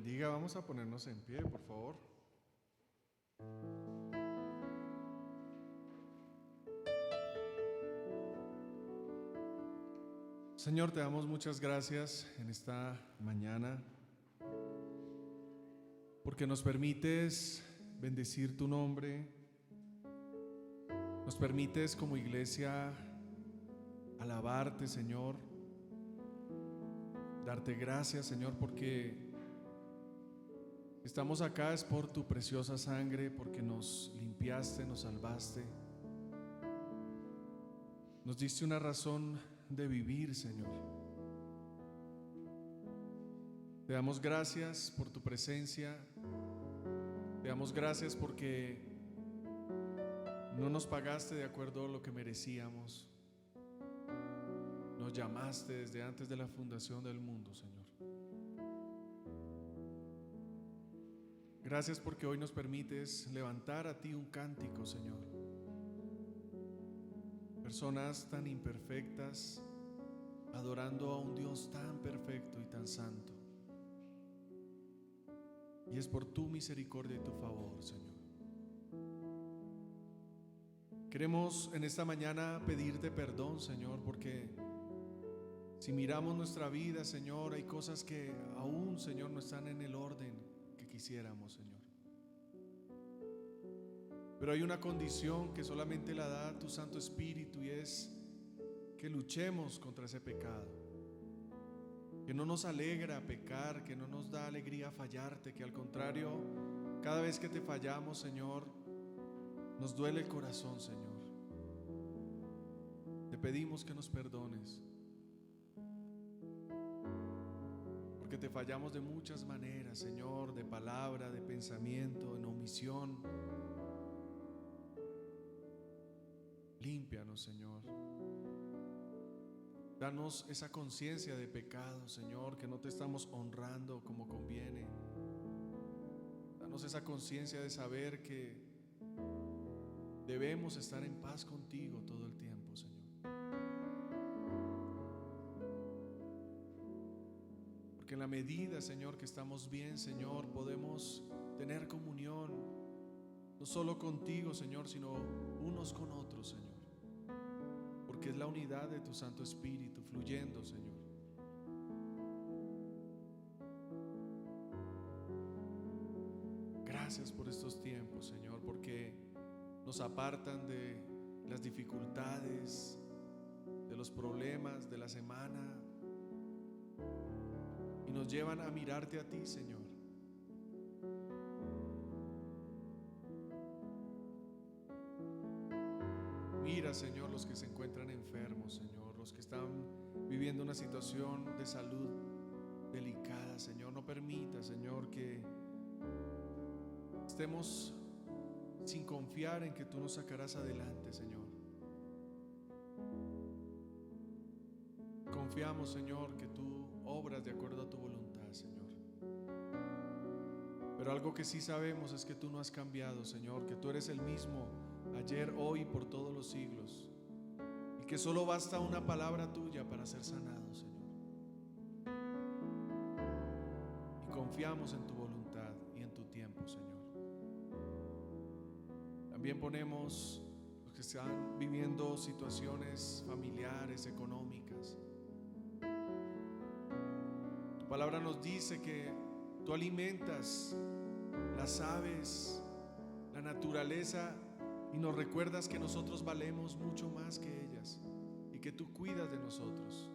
bendiga. Vamos a ponernos en pie, por favor. Señor, te damos muchas gracias en esta mañana porque nos permites bendecir tu nombre, nos permites como iglesia alabarte, Señor, darte gracias, Señor, porque estamos acá es por tu preciosa sangre, porque nos limpiaste, nos salvaste, nos diste una razón de vivir, Señor. Te damos gracias por tu presencia, te damos gracias porque no nos pagaste de acuerdo a lo que merecíamos, nos llamaste desde antes de la fundación del mundo, Señor. Gracias porque hoy nos permites levantar a ti un cántico, Señor. Personas tan imperfectas, adorando a un Dios tan perfecto y tan santo. Y es por tu misericordia y tu favor, Señor. Queremos en esta mañana pedirte perdón, Señor, porque si miramos nuestra vida, Señor, hay cosas que aún, Señor, no están en el orden que quisiéramos, Señor. Pero hay una condición que solamente la da tu Santo Espíritu, y es que luchemos contra ese pecado, que no nos alegra pecar, que no nos da alegría fallarte, que al contrario, cada vez que te fallamos, Señor, nos duele el corazón, Señor. Te pedimos que nos perdones, porque te fallamos de muchas maneras, Señor, de palabra, de pensamiento, en omisión. Límpianos, Señor. Danos esa conciencia de pecado, Señor, que no te estamos honrando como conviene. Danos esa conciencia de saber que debemos estar en paz contigo todo el tiempo, Señor. Porque en la medida, Señor, que estamos bien, Señor, podemos tener comunión, no solo contigo, Señor, sino unos con otros, Señor. Porque es la unidad de tu Santo Espíritu fluyendo, Señor. Gracias por estos tiempos, Señor, porque nos apartan de las dificultades, de los problemas de la semana, y nos llevan a mirarte a ti, Señor. Mira, Señor, los que se encuentran enfermos, Señor, los que están viviendo una situación de salud delicada, Señor. No permita, Señor, que estemos sin confiar en que tú nos sacarás adelante, Señor. Confiamos, Señor, que tú obras de acuerdo a tu voluntad, Señor. Pero algo que sí sabemos es que tú no has cambiado, Señor, que tú eres el mismo ayer, hoy y por todos los siglos, y que solo basta una palabra tuya para ser sanado, Señor. Y confiamos en tu voluntad y en tu tiempo, Señor. También ponemos los que están viviendo situaciones familiares, económicas. Tu palabra nos dice que tú alimentas las aves, la naturaleza, y nos recuerdas que nosotros valemos mucho más que ellas y que tú cuidas de nosotros.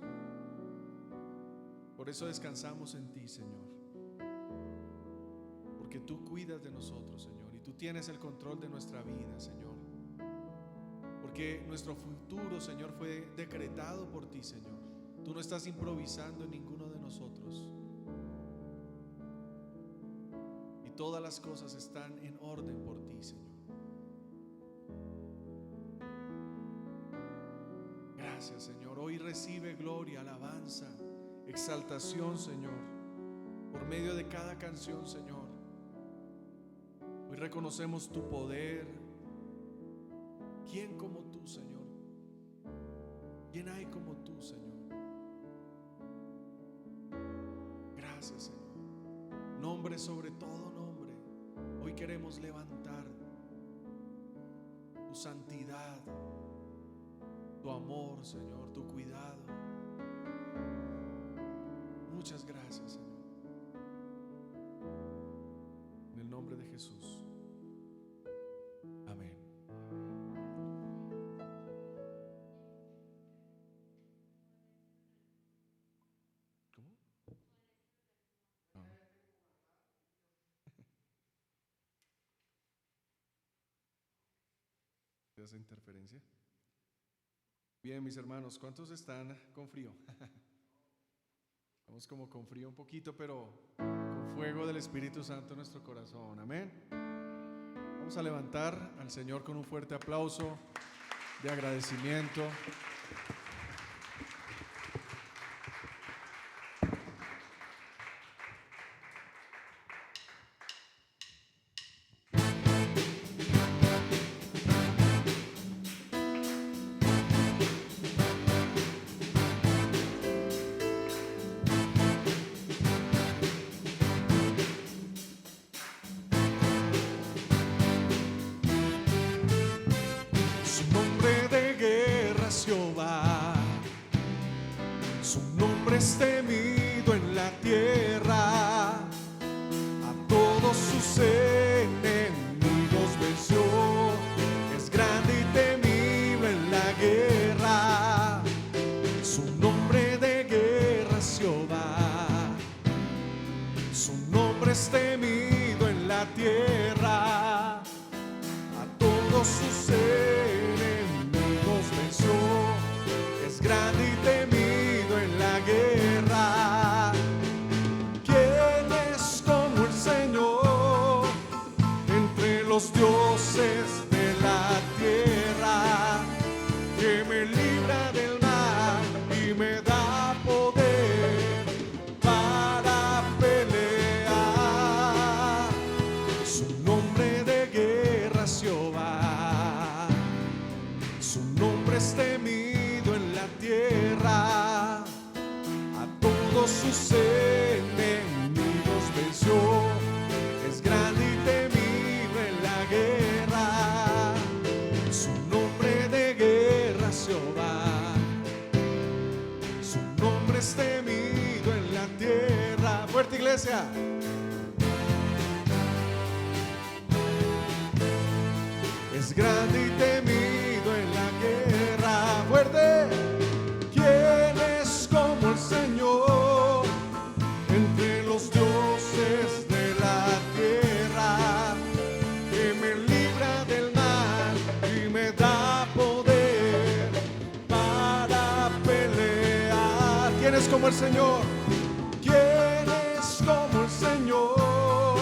Por eso descansamos en ti, Señor, porque tú cuidas de nosotros, Señor, y tú tienes el control de nuestra vida, Señor, porque nuestro futuro, Señor, fue decretado por ti, Señor. Tú no estás improvisando en ninguno de nosotros, y todas las cosas están en orden por ti, Señor. Gracias, Señor. Hoy recibe gloria, alabanza, exaltación, Señor, por medio de cada canción, Señor. Hoy reconocemos tu poder. ¿Quién como tú, Señor? ¿Quién hay como tú, Señor? Gracias, Señor. nombre sobre todo nombre. Hoy queremos levantar tu santidad, tu amor, Señor, tu cuidado. Muchas gracias, Señor. En el nombre de Jesús. Amén. ¿Cómo? No. ¿Te hace interferencia? Bien, mis hermanos, ¿cuántos están con frío? Estamos como con frío un poquito, pero con fuego del Espíritu Santo en nuestro corazón. Amén. Vamos a levantar al Señor con un fuerte aplauso de agradecimiento. Jehová, su nombre es temido en la tierra, a todos sus enemigos venció, es grande y temible en la guerra, su nombre de guerra es Jehová, su nombre es temido en la tierra, a todos sus es grande y temido en la guerra. ¿Quién es como el Señor entre los dioses de la tierra? Que me libra del mal y me da poder para pelear. Su nombre de guerra es Jehová, su nombre es temido en la tierra, a todos sus enemigos venció, es grande y temido en la guerra, su nombre de guerra es Jehová, su nombre es temido en la tierra. Fuerte, iglesia. Es grande y temido en la guerra. Fuerte. ¿Quién es como el Señor entre los dioses de la tierra? Que me libra del mal y me da poder para pelear. ¿Quién es como el Señor? ¿Quién es como el Señor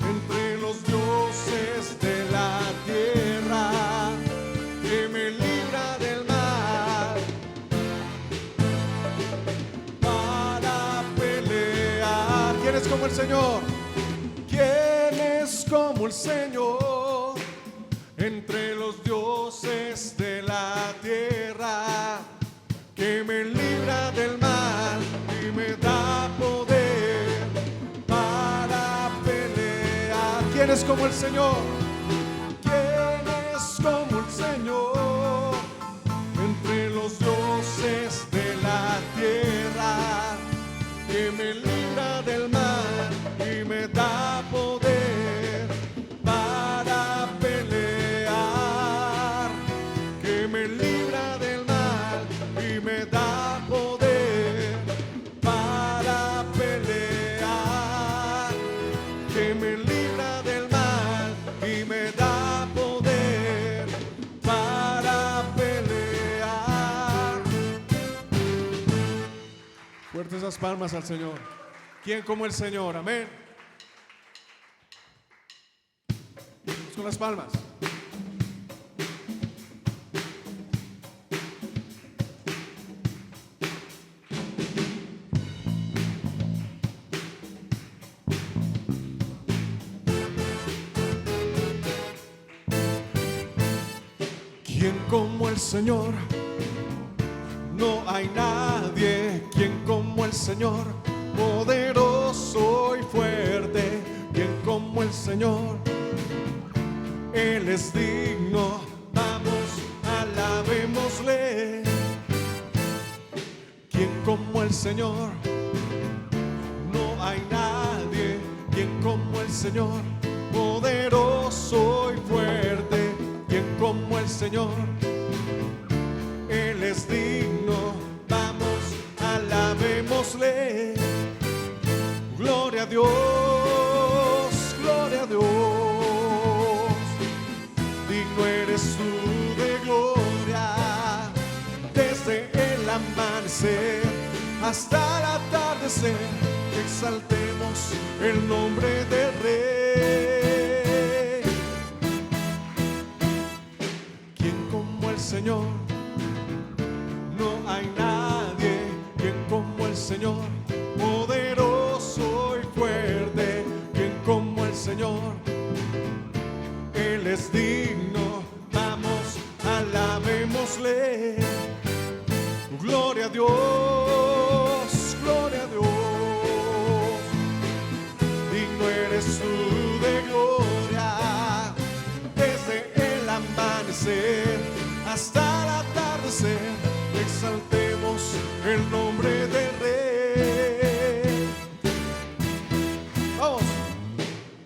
entre los dioses de la tierra? Que me libra del mal para pelear. ¿Quién es como el Señor? ¿Quién es como el Señor entre los dioses de la tierra? Que me libra del mal y me da poder para pelear. ¿Quién es como el Señor? ¿Quién es como el Señor entre los dioses de la tierra? Que me libra del mal y me da poder para pelear. Que me libra del mal y me da poder para pelear. Que me libra del mal y me da poder para pelear. Fuertes esas palmas al Señor. ¿Quién como el Señor? Amén. Vamos con las palmas. ¿Quién como el Señor? No hay nadie. ¿Quién como el Señor? Poderoso y fuerte. el Señor, Él es digno, vamos, alabémosle. ¿Quién como el Señor? No hay nadie. ¿Quién como el Señor? Poderoso y fuerte. ¿Quién como el Señor? Él es digno, vamos, alabémosle. Gloria a Dios, gloria a Dios. Digno eres tú de gloria, desde el amanecer hasta el atardecer. Exaltemos el nombre del Rey. ¿Quién como el Señor? No hay nadie. ¿Quién como el Señor? Poderoso y fuerte. ¿Quién como el Señor? Él es digno, vamos, alabémosle. Gloria a Dios, gloria a Dios. Digno eres tú de gloria, desde el amanecer hasta el atardecer. Exaltemos el nombre del Rey. Vamos,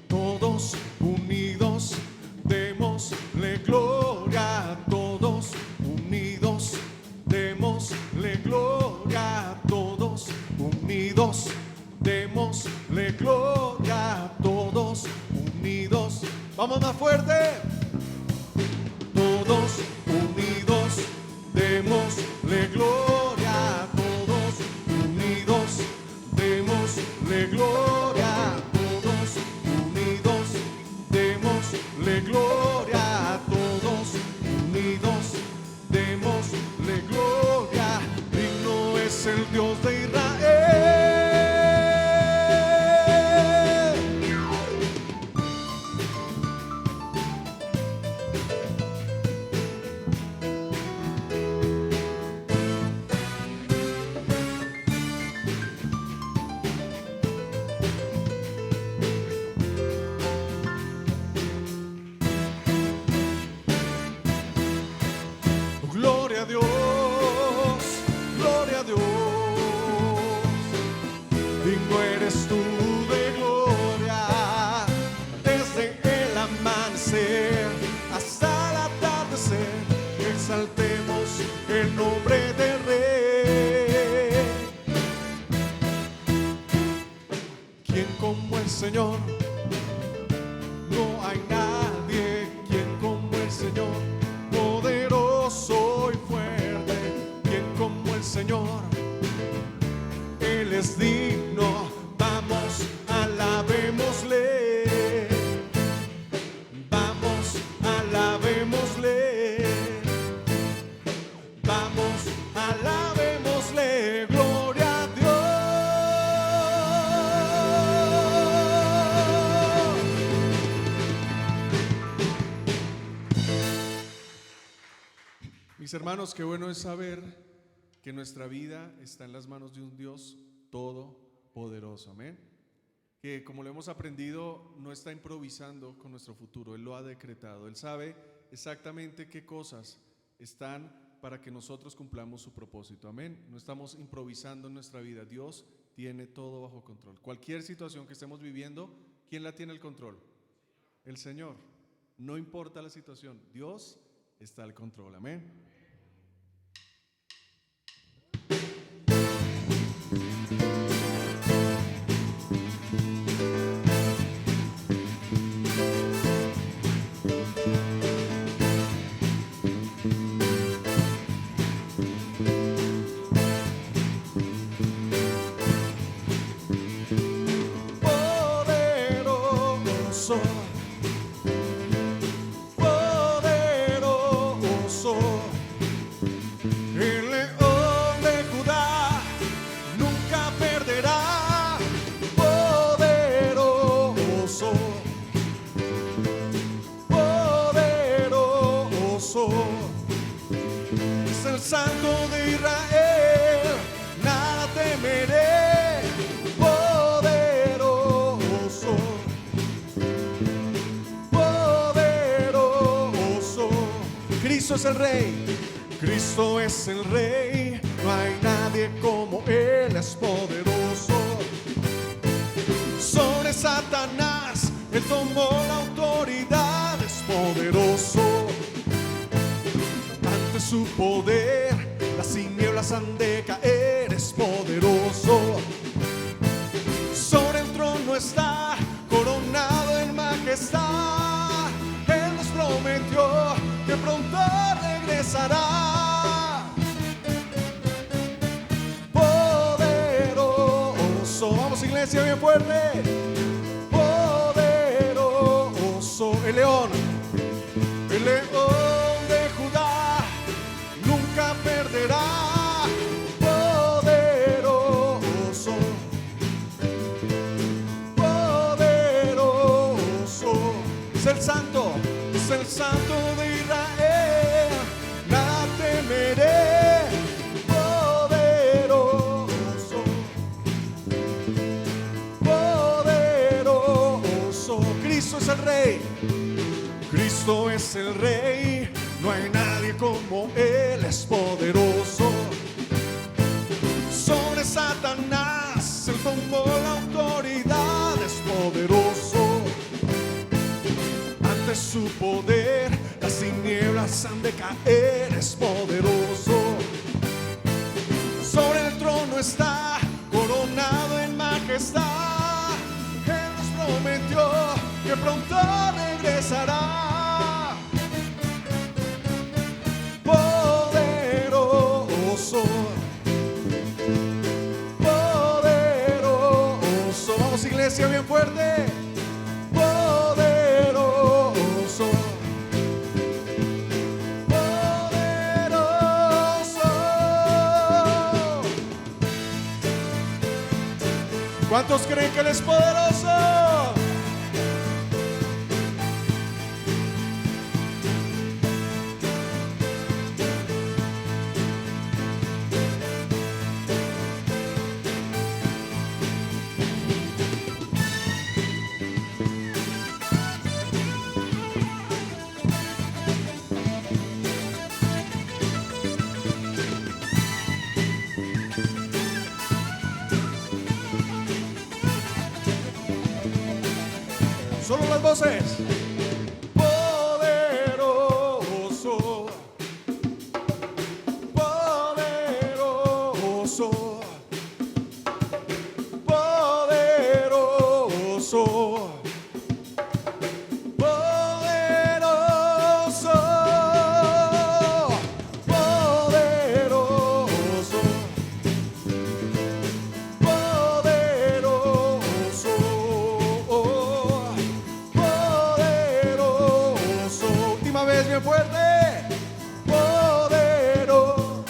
todos unidos, démosle gloria. Todos unidos, démosle gloria. Todos unidos, démosle gloria. Todos unidos, vamos más fuerte. Todos unidos, démosle gloria. Todos unidos, démosle gloria. Todos unidos, démosle gloria. Todos unidos, démosle gloria. Digno es el Dios de Israel. Gloria a Dios, gloria a Dios. Digno eres tú de gloria, desde el amanecer hasta el atardecer. Exaltemos el nombre del Rey. ¿Quién como el Señor? No hay nadie. ¿Quién como el Señor? Poderoso y fuerte. ¿Quién como el Señor? Él es digno, vamos, alabémosle. Vamos, alabémosle. Vamos, alabémosle. Gloria a Dios. Mis hermanos, qué bueno es saber que nuestra vida está en las manos de un Dios todopoderoso, amén. Que como lo hemos aprendido, no está improvisando con nuestro futuro, Él lo ha decretado. Él sabe exactamente qué cosas están para que nosotros cumplamos su propósito, amén. No estamos improvisando en nuestra vida, Dios tiene todo bajo control. Cualquier situación que estemos viviendo, ¿quién la tiene el control? El Señor. No importa la situación, Dios está al control, amén. Poderoso, el león de Judá nunca perderá. Poderoso, poderoso, es el Santo de Israel, nada temeré. Poderoso, Cristo es el Rey, Cristo es el Rey, no hay nadie como Él, es poderoso. Sobre Satanás, Él tomó la autoridad, es poderoso. Ante su poder, las tinieblas han de caer, es poderoso. Sobre el trono está, coronado en majestad. Él nos prometió que pronto regresará. Poderoso, vamos iglesia bien fuerte. Poderoso, el león de Judá nunca perderá. Poderoso, poderoso, es el santo de Israel, nada temeré. Poderoso, poderoso, Cristo es el Rey, Cristo es el Rey, no hay nadie como Él, es poderoso. Sobre Satanás, Él tomó la autoridad, es poderoso. Ante su poder, las tinieblas han de caer, es poderoso. Sobre el trono está, coronado en majestad. Él nos prometió que pronto regresará. Poderoso, poderoso, vamos iglesia bien fuerte. Poderoso, poderoso. ¿Cuántos creen que Él es poderoso? Solo las voces. Poderoso, poderoso, poderoso, poderoso, poderoso, poderoso, poderoso. Última vez bien fuerte. Poderoso.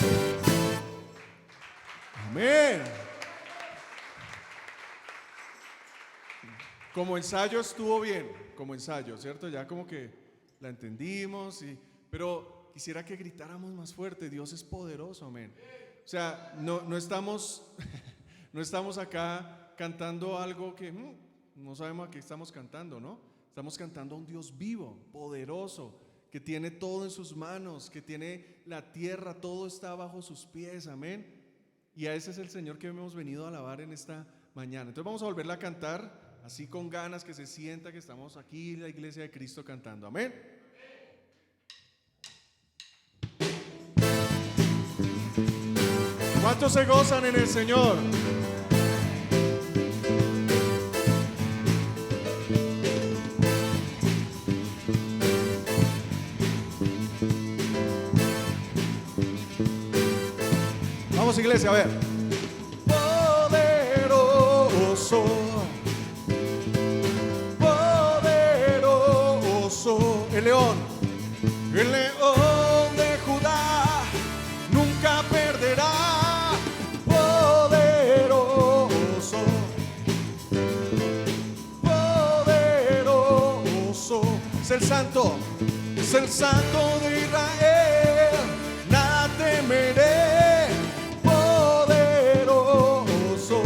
Amén. Como ensayo estuvo bien, como ensayo, ¿cierto? Ya como que la entendimos, pero quisiera que gritáramos más fuerte. Dios es poderoso, amén. O sea, no estamos acá cantando algo que no sabemos a qué estamos cantando, ¿no? Estamos cantando a un Dios vivo, poderoso, que tiene todo en sus manos, que tiene la tierra, todo está bajo sus pies, amén. Y a ese es el Señor que hemos venido a alabar en esta mañana. Entonces vamos a volverla a cantar así con ganas, que se sienta que estamos aquí en la iglesia de Cristo cantando, amén. ¿Cuántos se gozan en el Señor? Vamos iglesia, a ver. Poderoso, poderoso, el león de Judá nunca perderá. Poderoso, poderoso, es el santo de Israel, nada temeré. Poderoso,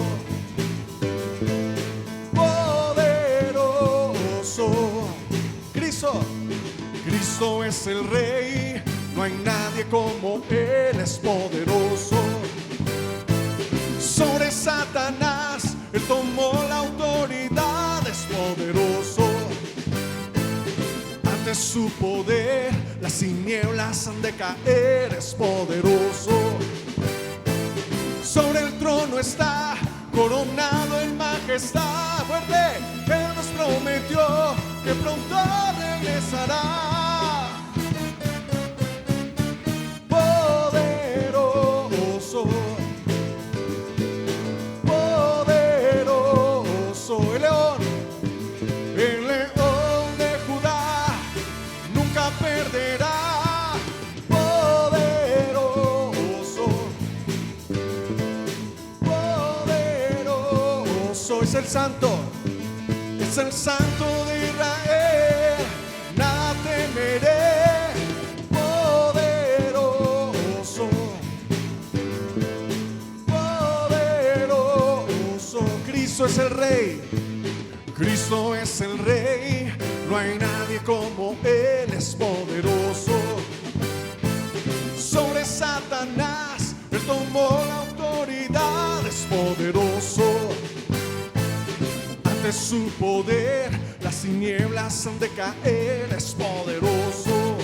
poderoso, Cristo es el Rey, no hay nadie como Él, es poderoso. Sobre Satanás, Él tomó la autoridad, es poderoso. Ante su poder, las tinieblas han de caer, es poderoso. Sobre el trono está, coronado en majestad. Fuerte, Él nos prometió que pronto regresará. Poderoso, poderoso, el león de Judá nunca perderá. Es el santo de Israel, nada temeré. Poderoso, poderoso, Cristo es el Rey, Cristo es el Rey, no hay nadie como Él, es poderoso. Sobre Satanás, Él tomó la autoridad, es poderoso. De su poder, las tinieblas han de caer, es poderoso.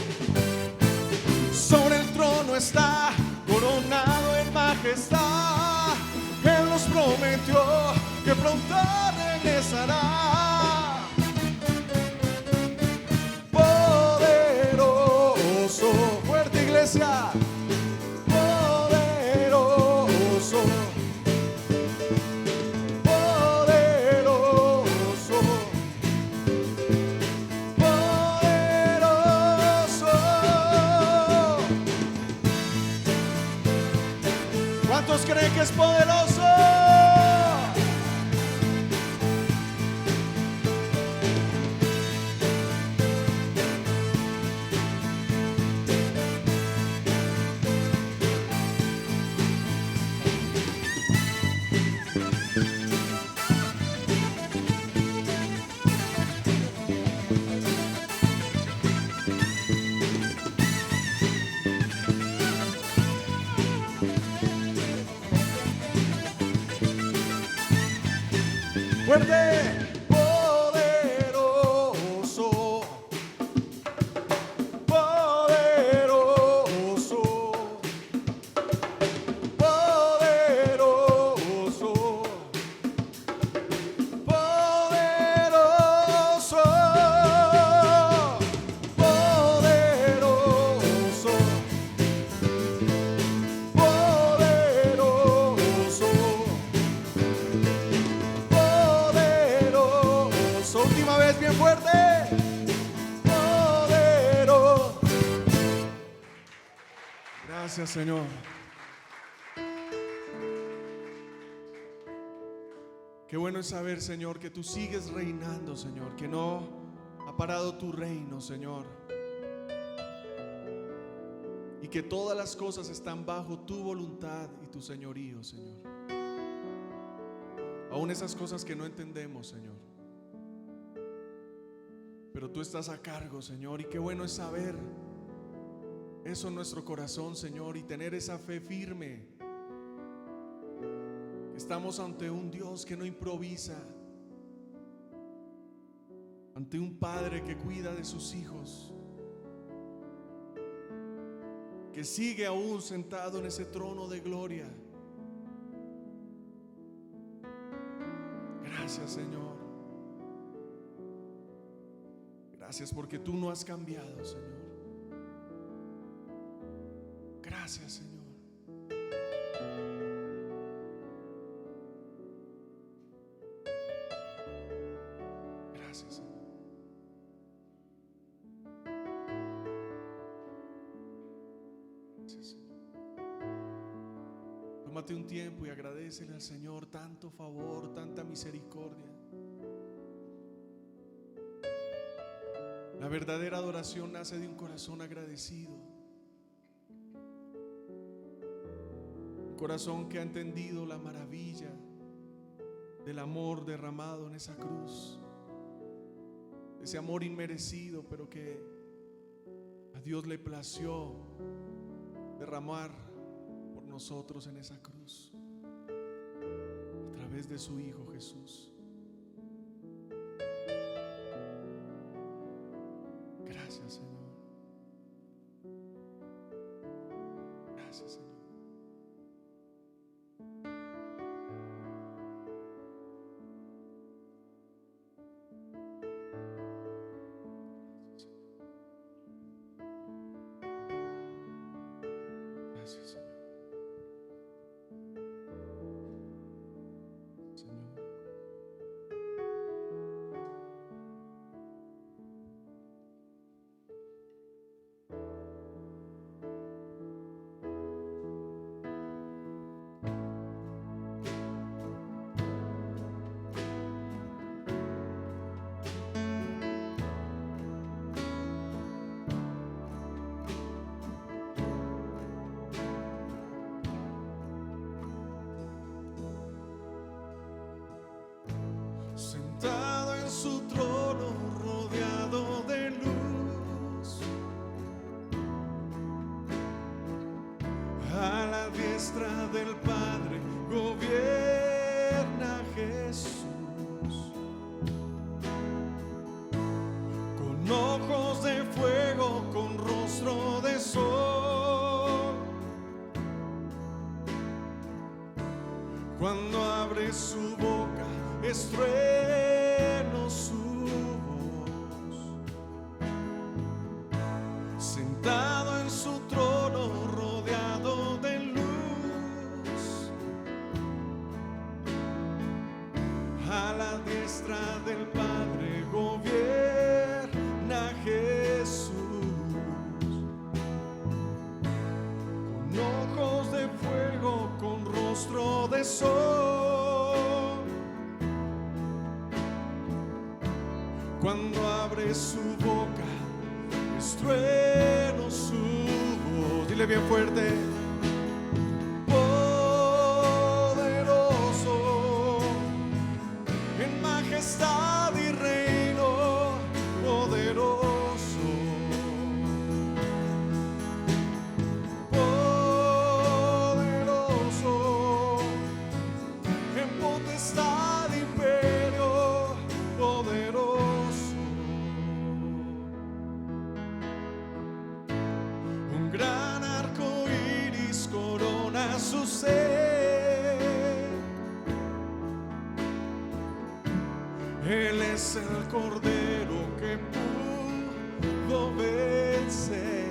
Sobre el trono está, coronado en majestad. Él nos prometió que pronto regresará. Poderoso, fuerte iglesia. Poderoso. ¿Cuántos creen que es poderoso? Fuerte, poderoso, poderoso, poderoso, poderoso, poderoso, poderoso. Última vez, bien fuerte. Poderoso. Gracias, Señor. Qué bueno es saber, Señor, que tú sigues reinando, Señor, que no ha parado tu reino, Señor, y que todas las cosas están bajo tu voluntad y tu señorío, Señor. Aún esas cosas que no entendemos, Señor, pero tú estás a cargo, Señor, y qué bueno es saber eso en nuestro corazón, Señor, y tener esa fe firme. Estamos ante un Dios que no improvisa, ante un Padre que cuida de sus hijos, que sigue aún sentado en ese trono de gloria. Gracias, Señor. Gracias porque tú no has cambiado, Señor. Gracias, Señor. Gracias, Señor. Gracias, Señor. Tómate un tiempo y agradécele al Señor tanto favor, tanta misericordia. La verdadera adoración nace de un corazón agradecido, un corazón que ha entendido la maravilla del amor derramado en esa cruz, ese amor inmerecido, pero que A Dios le plació derramar por nosotros en esa cruz a través de su Hijo Jesús. Gracias, Señor. Gracias, Señor. Gracias, Señor. Señor. Sentado en su trono, rodeado de luz, a la diestra del Padre gobierna Jesús. Con ojos de fuego, con rostro de sol, cuando abre su boca es trueno su voz. Sentado en su trono, rodeado de luz, a la diestra del Padre gobierna Jesús. Con ojos de fuego, con rostro de sol, cuando abre su boca es trueno su voz. Dile bien fuerte: poderoso en majestad y reino, poderoso, poderoso en potestad y imperio, poderoso. Un gran arco iris corona su ser. Él es el Cordero que pudo vencer.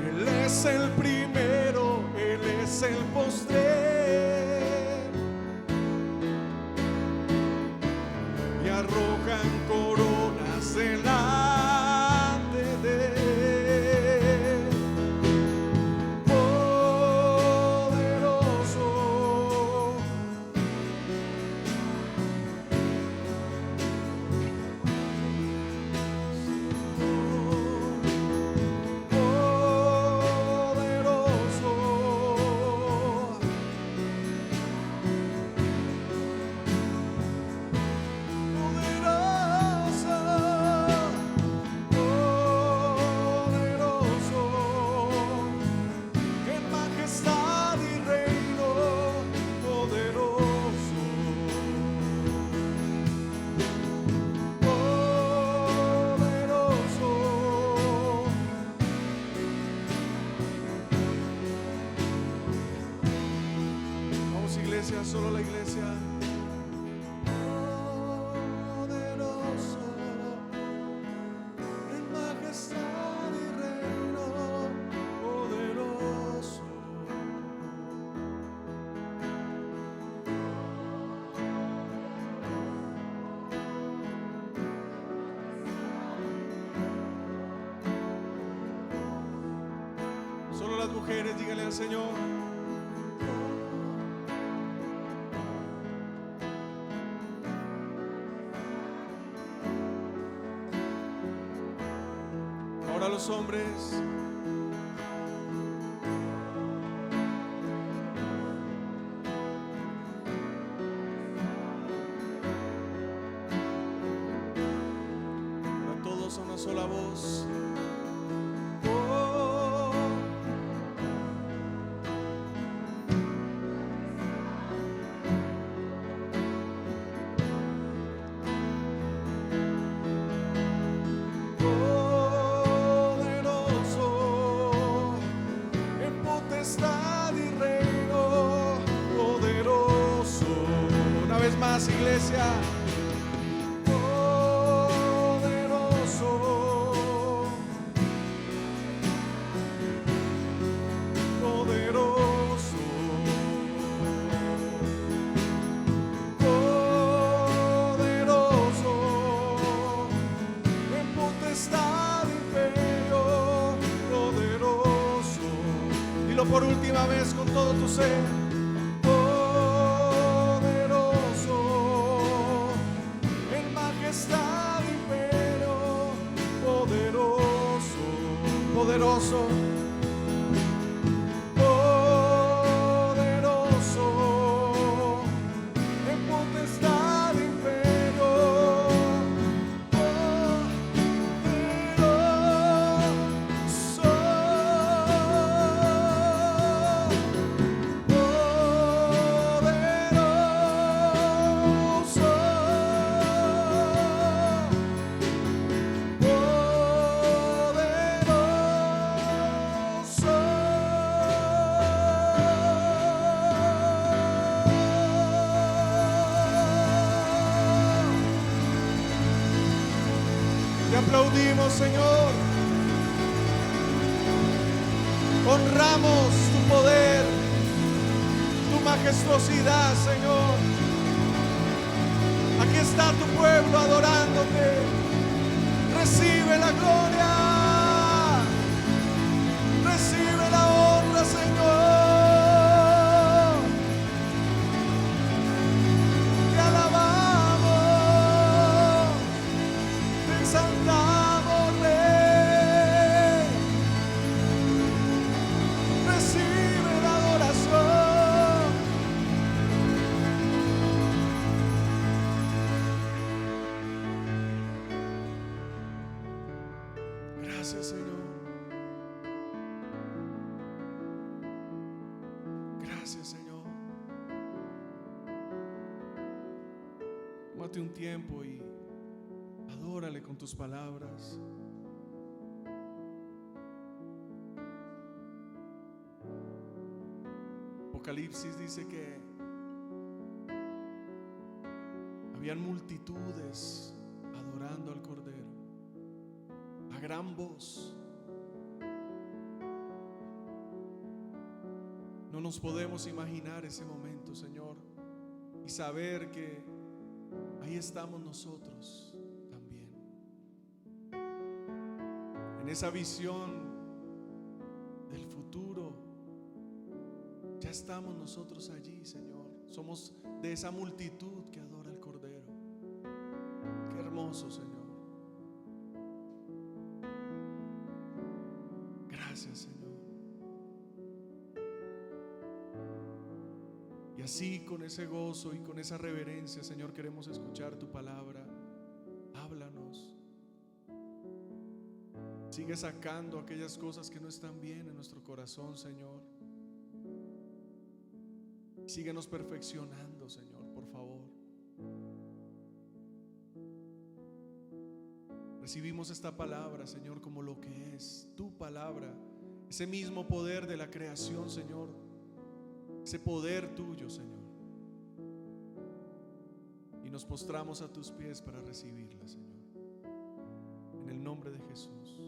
Él es el primero, Él es el postrer. Y arrojan coronas delante de él. Poderoso, en majestad y reino, poderoso, poderoso. Vamos, iglesia, solo la iglesia. Poderoso en majestad y reino, poderoso. Solo las mujeres, díganle al Señor: ahora los hombres. Ahora todos a una sola voz. Iglesia, poderoso, poderoso, poderoso, en potestad, imperio, poderoso. Dilo por última vez con todo tu ser. Poderoso, poderoso, en potestad, imperio, poderoso, Te aplaudimos, Señor. Honramos tu poder, tu majestuosidad, Señor. Aquí está tu pueblo adorándote. Recibe la gloria, recibe la honra, Señor. Te alabamos, te exaltamos, Rey. Recibe la adoración. Gracias, Señor. Gracias, Señor. Tómate un tiempo y adórale con tus palabras. Apocalipsis dice que habían multitudes adorando al Cordero a gran voz. No nos podemos imaginar ese momento, Señor, y saber que ahí estamos nosotros también. En esa visión del futuro, ya estamos nosotros allí, Señor. Somos de esa multitud que adora al Cordero. Qué hermoso, Señor. Gracias, Señor. Y así, con ese gozo y con esa reverencia, Señor, queremos escuchar tu palabra. Háblanos. Sigue sacando aquellas cosas que no están bien en nuestro corazón, Señor. Síguenos perfeccionando, Señor, por favor. Recibimos esta palabra, Señor, como lo que es tu palabra, ese mismo poder de la creación, Señor, ese poder tuyo, Señor. Y nos postramos a tus pies para recibirla, Señor, en el nombre de Jesús.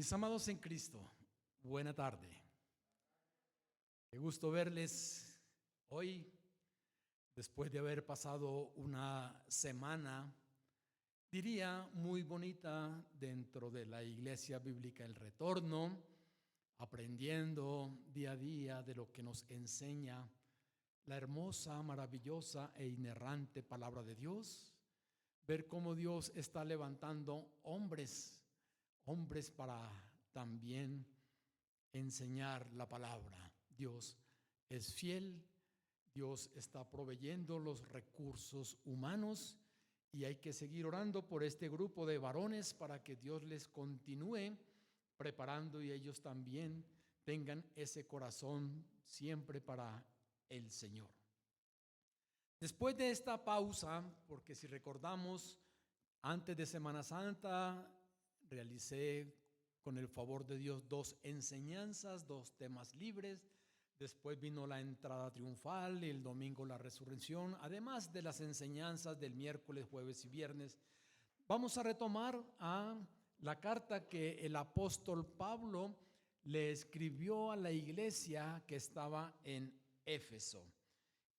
Mis amados en Cristo, buena tarde. Qué gusto verles hoy, después de haber pasado una semana, diría muy bonita, dentro de la Iglesia Bíblica El Retorno, aprendiendo día a día de lo que nos enseña la hermosa, maravillosa e inerrante palabra de Dios. Ver cómo Dios está levantando hombres para también enseñar la palabra. Dios es fiel, Dios está proveyendo los recursos humanos y hay que seguir orando por este grupo de varones para que Dios les continúe preparando y ellos también tengan ese corazón siempre para el Señor. Después de esta pausa, porque si recordamos, antes de Semana Santa realicé con el favor de Dios 2 enseñanzas, 2 temas libres. Después vino la entrada triunfal y el domingo la resurrección, además de las enseñanzas del miércoles, jueves y viernes. Vamos a retomar a la carta que el apóstol Pablo le escribió a la iglesia que estaba en Éfeso.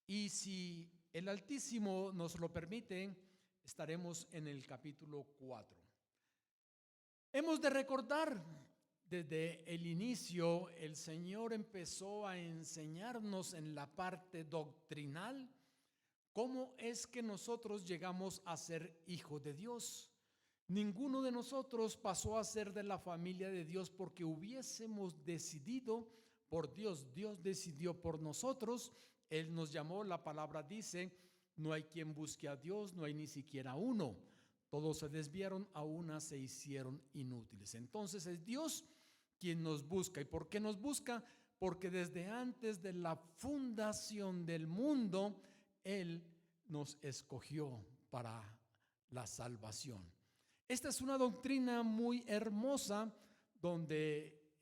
Y si el Altísimo nos lo permite, estaremos en el capítulo 4. Hemos de recordar, desde el inicio, el Señor empezó a enseñarnos en la parte doctrinal cómo es que nosotros llegamos a ser hijos de Dios. Ninguno de nosotros pasó a ser de la familia de Dios porque hubiésemos decidido por Dios. Dios decidió por nosotros. Él nos llamó, la palabra dice, no hay quien busque a Dios, no hay ni siquiera uno. Todos se desviaron, a una se hicieron inútiles. Entonces es Dios quien nos busca. ¿Y por qué nos busca? Porque desde antes de la fundación del mundo, Él nos escogió para la salvación. Esta es una doctrina muy hermosa donde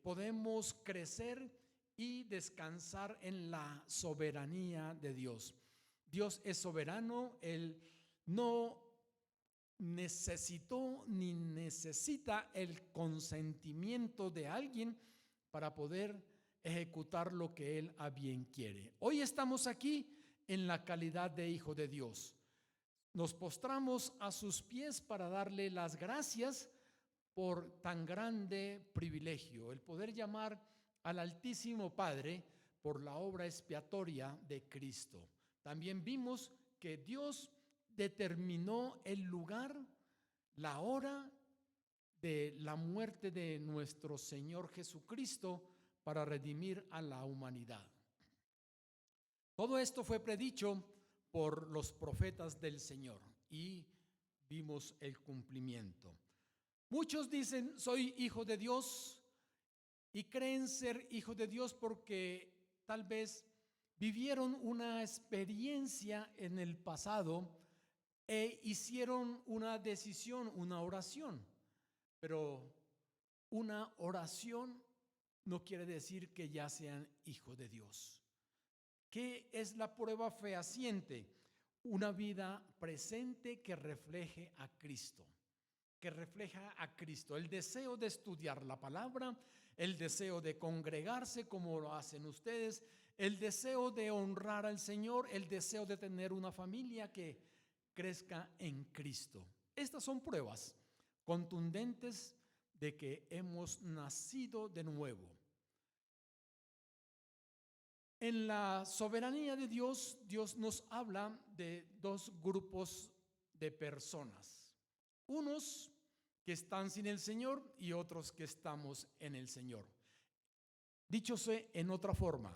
podemos crecer y descansar en la soberanía de Dios. Dios es soberano, Él no necesitó ni necesita el consentimiento de alguien para poder ejecutar lo que Él a bien quiere. Hoy estamos aquí en la calidad de hijo de Dios. Nos postramos a sus pies para darle las gracias por tan grande privilegio, el poder llamar al Altísimo Padre por la obra expiatoria de Cristo. También vimos que Dios determinó el lugar, la hora de la muerte de nuestro Señor Jesucristo para redimir a la humanidad. Todo esto fue predicho por los profetas del Señor y vimos el cumplimiento. Muchos dicen, soy hijo de Dios, y creen ser hijo de Dios porque tal vez vivieron una experiencia en el pasado e hicieron una decisión, una oración. Pero una oración no quiere decir que ya sean hijos de Dios. ¿Qué es la prueba fehaciente? Una vida presente que refleje a Cristo. Que refleja a Cristo. El deseo de estudiar la palabra, el deseo de congregarse como lo hacen ustedes, el deseo de honrar al Señor, el deseo de tener una familia que crezca en Cristo. Estas son pruebas contundentes de que hemos nacido de nuevo. En la soberanía de Dios, Dios nos habla de 2 grupos de personas. Unos que están sin el Señor y otros que estamos en el Señor. Díchose en otra forma,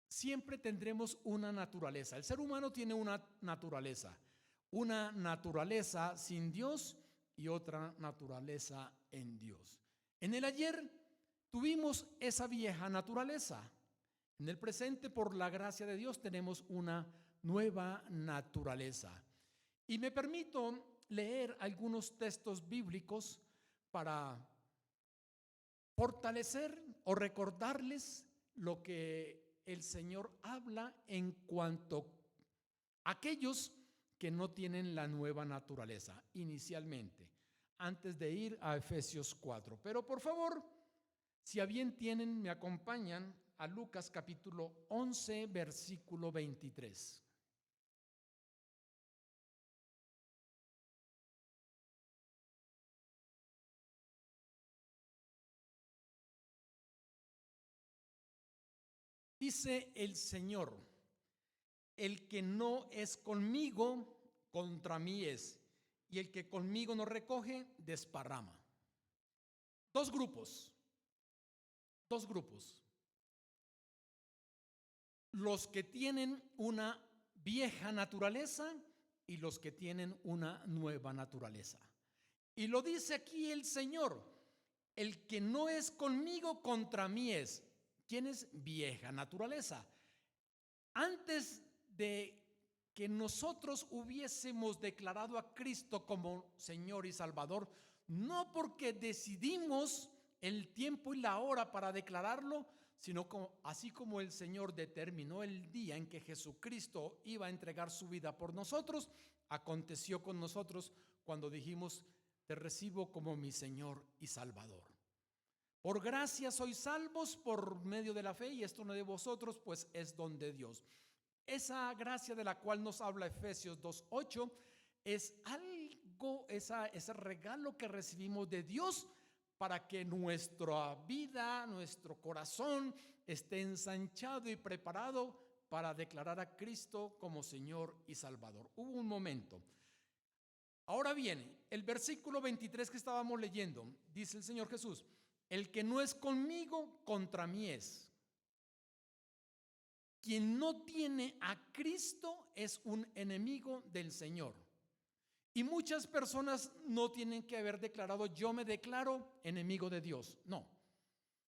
siempre tendremos una naturaleza. El ser humano tiene una naturaleza sin Dios y otra naturaleza en Dios. En el ayer tuvimos esa vieja naturaleza. En el presente, por la gracia de Dios, tenemos una nueva naturaleza. Y me permito leer algunos textos bíblicos para fortalecer o recordarles lo que el Señor habla en cuanto a aquellos que no tienen la nueva naturaleza inicialmente. antes de ir a Efesios 4. Pero por favor, si a bien tienen, me acompañan a Lucas capítulo 11, versículo 23. Dice el Señor: el que no es conmigo, contra mí es, y el que conmigo no recoge, desparrama. Dos grupos. Los que tienen una vieja naturaleza y los que tienen una nueva naturaleza. Y lo dice aquí el Señor: el que no es conmigo, contra mí es. ¿Quién es vieja naturaleza? Antes de que nosotros hubiésemos declarado a Cristo como Señor y Salvador, no porque decidimos el tiempo y la hora para declararlo, sino así como el Señor determinó el día en que Jesucristo iba a entregar su vida por nosotros, aconteció con nosotros cuando dijimos: te recibo como mi Señor y Salvador. Por gracia sois salvos por medio de la fe, y esto no de vosotros, pues es don de Dios. Esa gracia de la cual nos habla Efesios 2:8 es algo, ese regalo que recibimos de Dios para que nuestra vida, nuestro corazón esté ensanchado y preparado para declarar a Cristo como Señor y Salvador. Hubo un momento. Ahora bien, el versículo 23 que estábamos leyendo, dice el Señor Jesús: el que no es conmigo, contra mí es. Quien no tiene a Cristo es un enemigo del Señor. Y muchas personas no tienen que haber declarado: yo me declaro enemigo de Dios. No,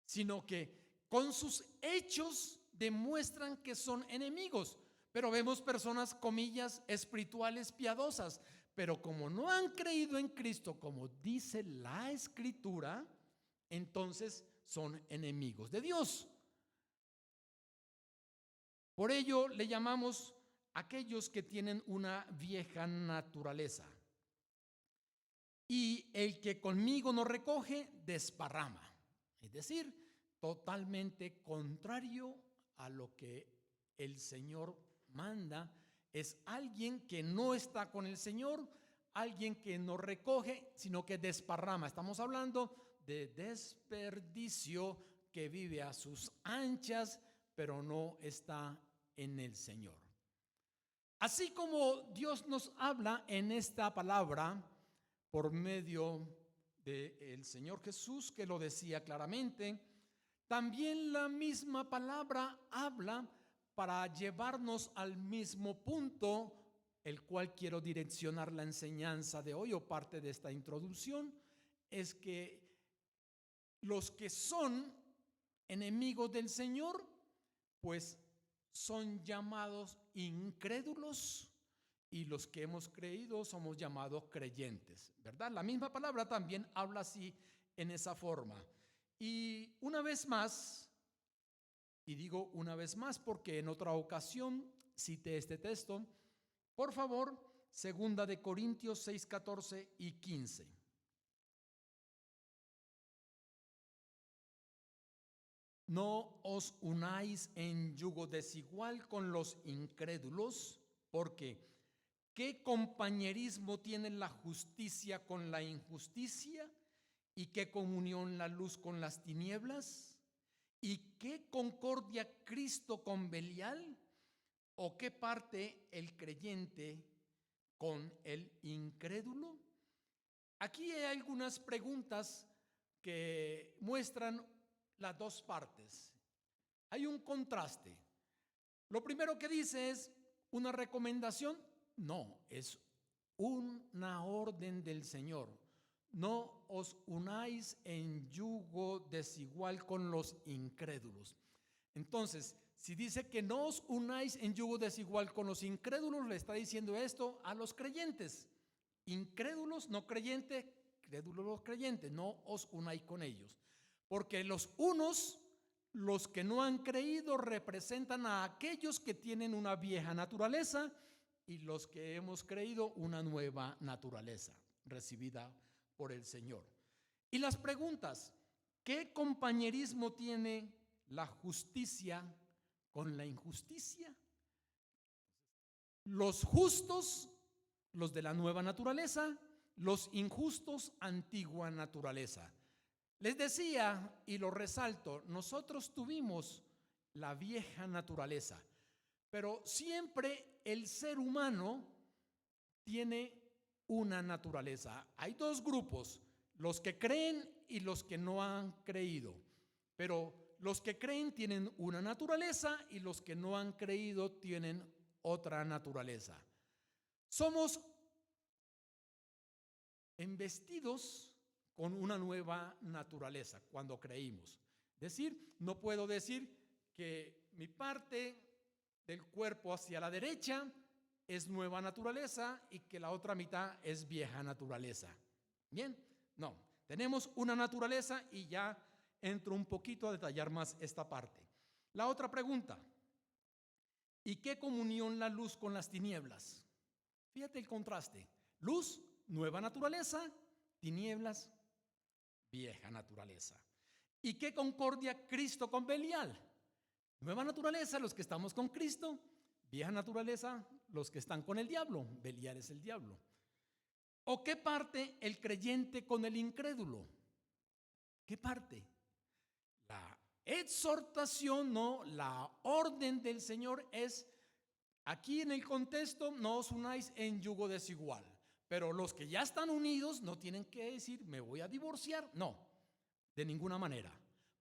sino que con sus hechos demuestran que son enemigos. Pero vemos personas, comillas, espirituales, piadosas, pero como no han creído en Cristo, como dice la Escritura, entonces son enemigos de Dios. Por ello le llamamos aquellos que tienen una vieja naturaleza. Y el que conmigo no recoge, desparrama. Es decir, totalmente contrario a lo que el Señor manda. Es alguien que no está con el Señor, alguien que no recoge, sino que desparrama. Estamos hablando de desperdicio, que vive a sus anchas, pero no está en el Señor. Así como Dios nos habla en esta palabra por medio del Señor Jesús, que lo decía claramente, también la misma palabra habla para llevarnos al mismo punto, el cual quiero direccionar la enseñanza de hoy o parte de esta introducción. Es que los que son enemigos del Señor, pues son llamados incrédulos, y los que hemos creído somos llamados creyentes, ¿verdad? La misma palabra también habla así, en esa forma. Y una vez más, y digo una vez más porque en otra ocasión cité este texto, por favor, 2 de Corintios 6, 14 y 15. No os unáis en yugo desigual con los incrédulos, porque ¿qué compañerismo tiene la justicia con la injusticia? ¿Y qué comunión la luz con las tinieblas? ¿Y qué concordia Cristo con Belial? ¿O qué parte el creyente con el incrédulo? Aquí hay algunas preguntas que muestran las dos partes. Hay un contraste. Lo primero que dice es una recomendación. No, es una orden del Señor. No os unáis en yugo desigual con los incrédulos. Entonces, si dice que no os unáis en yugo desigual con los incrédulos, le está diciendo esto a los creyentes. Incrédulos, no creyentes, crédulos, los creyentes, no os unáis con ellos. Porque los unos, los que no han creído, representan a aquellos que tienen una vieja naturaleza, y los que hemos creído una nueva naturaleza, recibida por el Señor. Y las preguntas: ¿qué compañerismo tiene la justicia con la injusticia? Los justos, los de la nueva naturaleza; los injustos, antigua naturaleza. Les decía, y lo resalto, nosotros tuvimos la vieja naturaleza, pero siempre el ser humano tiene una naturaleza. Hay dos grupos: los que creen y los que no han creído. Pero los que creen tienen una naturaleza y los que no han creído tienen otra naturaleza. Somos embestidos con una nueva naturaleza cuando creímos. Es decir, no puedo decir que mi parte del cuerpo hacia la derecha es nueva naturaleza y que la otra mitad es vieja naturaleza. Bien, no, tenemos una naturaleza y ya entro un poquito a detallar más esta parte. La otra pregunta: ¿y qué comunión la luz con las tinieblas? Fíjate el contraste: luz, nueva naturaleza; tinieblas, vieja naturaleza. ¿Y qué concordia Cristo con Belial? Nueva naturaleza, los que estamos con Cristo; vieja naturaleza, los que están con el diablo. Belial es el diablo. ¿O qué parte el creyente con el incrédulo? ¿Qué parte? La exhortación, no, la orden del Señor es: aquí en el contexto, no os unáis en yugo desigual. Pero los que ya están unidos no tienen que decir me voy a divorciar. No, de ninguna manera.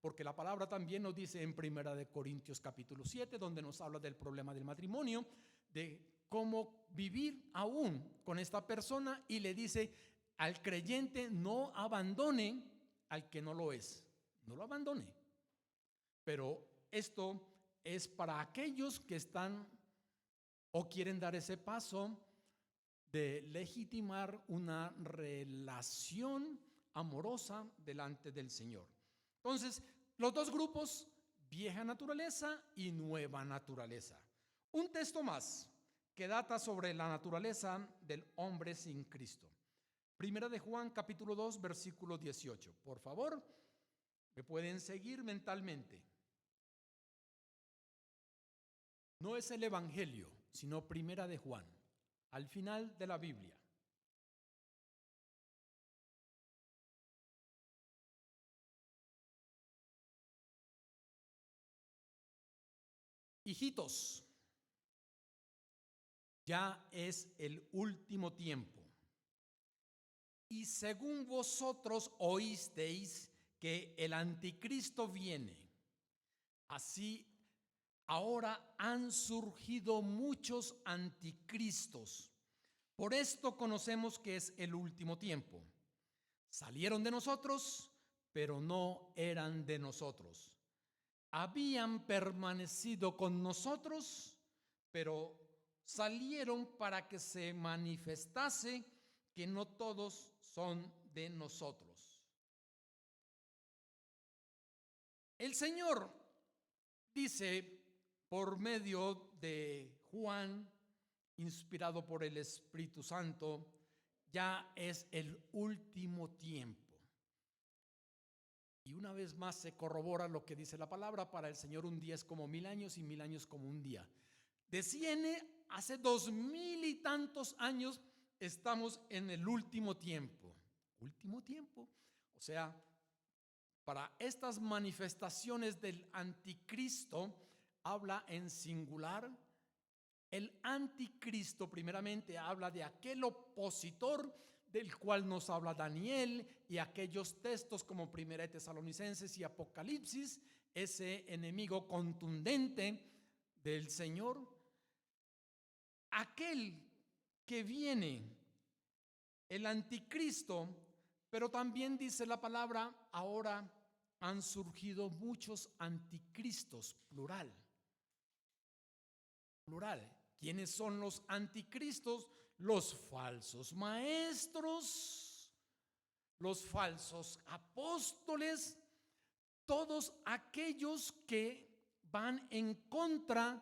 Porque la palabra también nos dice en 1 Corintios capítulo 7, donde nos habla del problema del matrimonio, de cómo vivir aún con esta persona, y le dice al creyente: no abandone al que no lo es. No lo abandone. Pero esto es para aquellos que están o quieren dar ese paso de legitimar una relación amorosa delante del Señor. Entonces, los dos grupos: vieja naturaleza y nueva naturaleza. Un texto más que data sobre la naturaleza del hombre sin Cristo. Primera de Juan capítulo 2 versículo 18. Por favor, me pueden seguir mentalmente. No es el Evangelio, sino Primera de Juan, al final de la Biblia. Hijitos, ya es el último tiempo. Y según vosotros oísteis que el anticristo viene, así ahora han surgido muchos anticristos. Por esto conocemos que es el último tiempo. Salieron de nosotros, pero no eran de nosotros. Habían permanecido con nosotros, pero salieron para que se manifestase que no todos son de nosotros. El Señor dice por medio de Juan, inspirado por el Espíritu Santo: ya es el último tiempo. Y una vez más se corrobora lo que dice la palabra: para el Señor un día es como 1000 años y 1000 años como un día. Desciende hace 2000 y tantos años, estamos en el último tiempo. Último tiempo. O sea, para estas manifestaciones del anticristo, habla en singular. El anticristo primeramente habla de aquel opositor del cual nos habla Daniel y aquellos textos como Primera de Tesalonicenses y Apocalipsis, ese enemigo contundente del Señor. Aquel que viene, el anticristo, pero también dice la palabra: ahora han surgido muchos anticristos, plural. Plural. ¿Quiénes son los anticristos? Los falsos maestros, los falsos apóstoles, todos aquellos que van en contra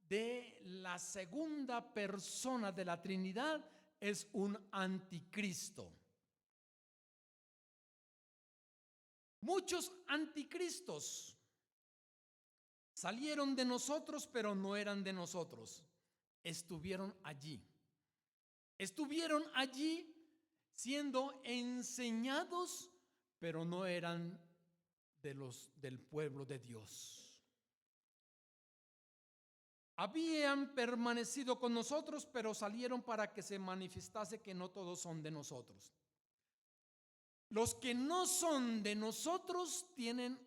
de la segunda persona de la Trinidad, es un anticristo. Muchos anticristos salieron de nosotros, pero no eran de nosotros. Estuvieron allí. Estuvieron allí siendo enseñados, pero no eran del pueblo de Dios. Habían permanecido con nosotros, pero salieron para que se manifestase que no todos son de nosotros. Los que no son de nosotros tienen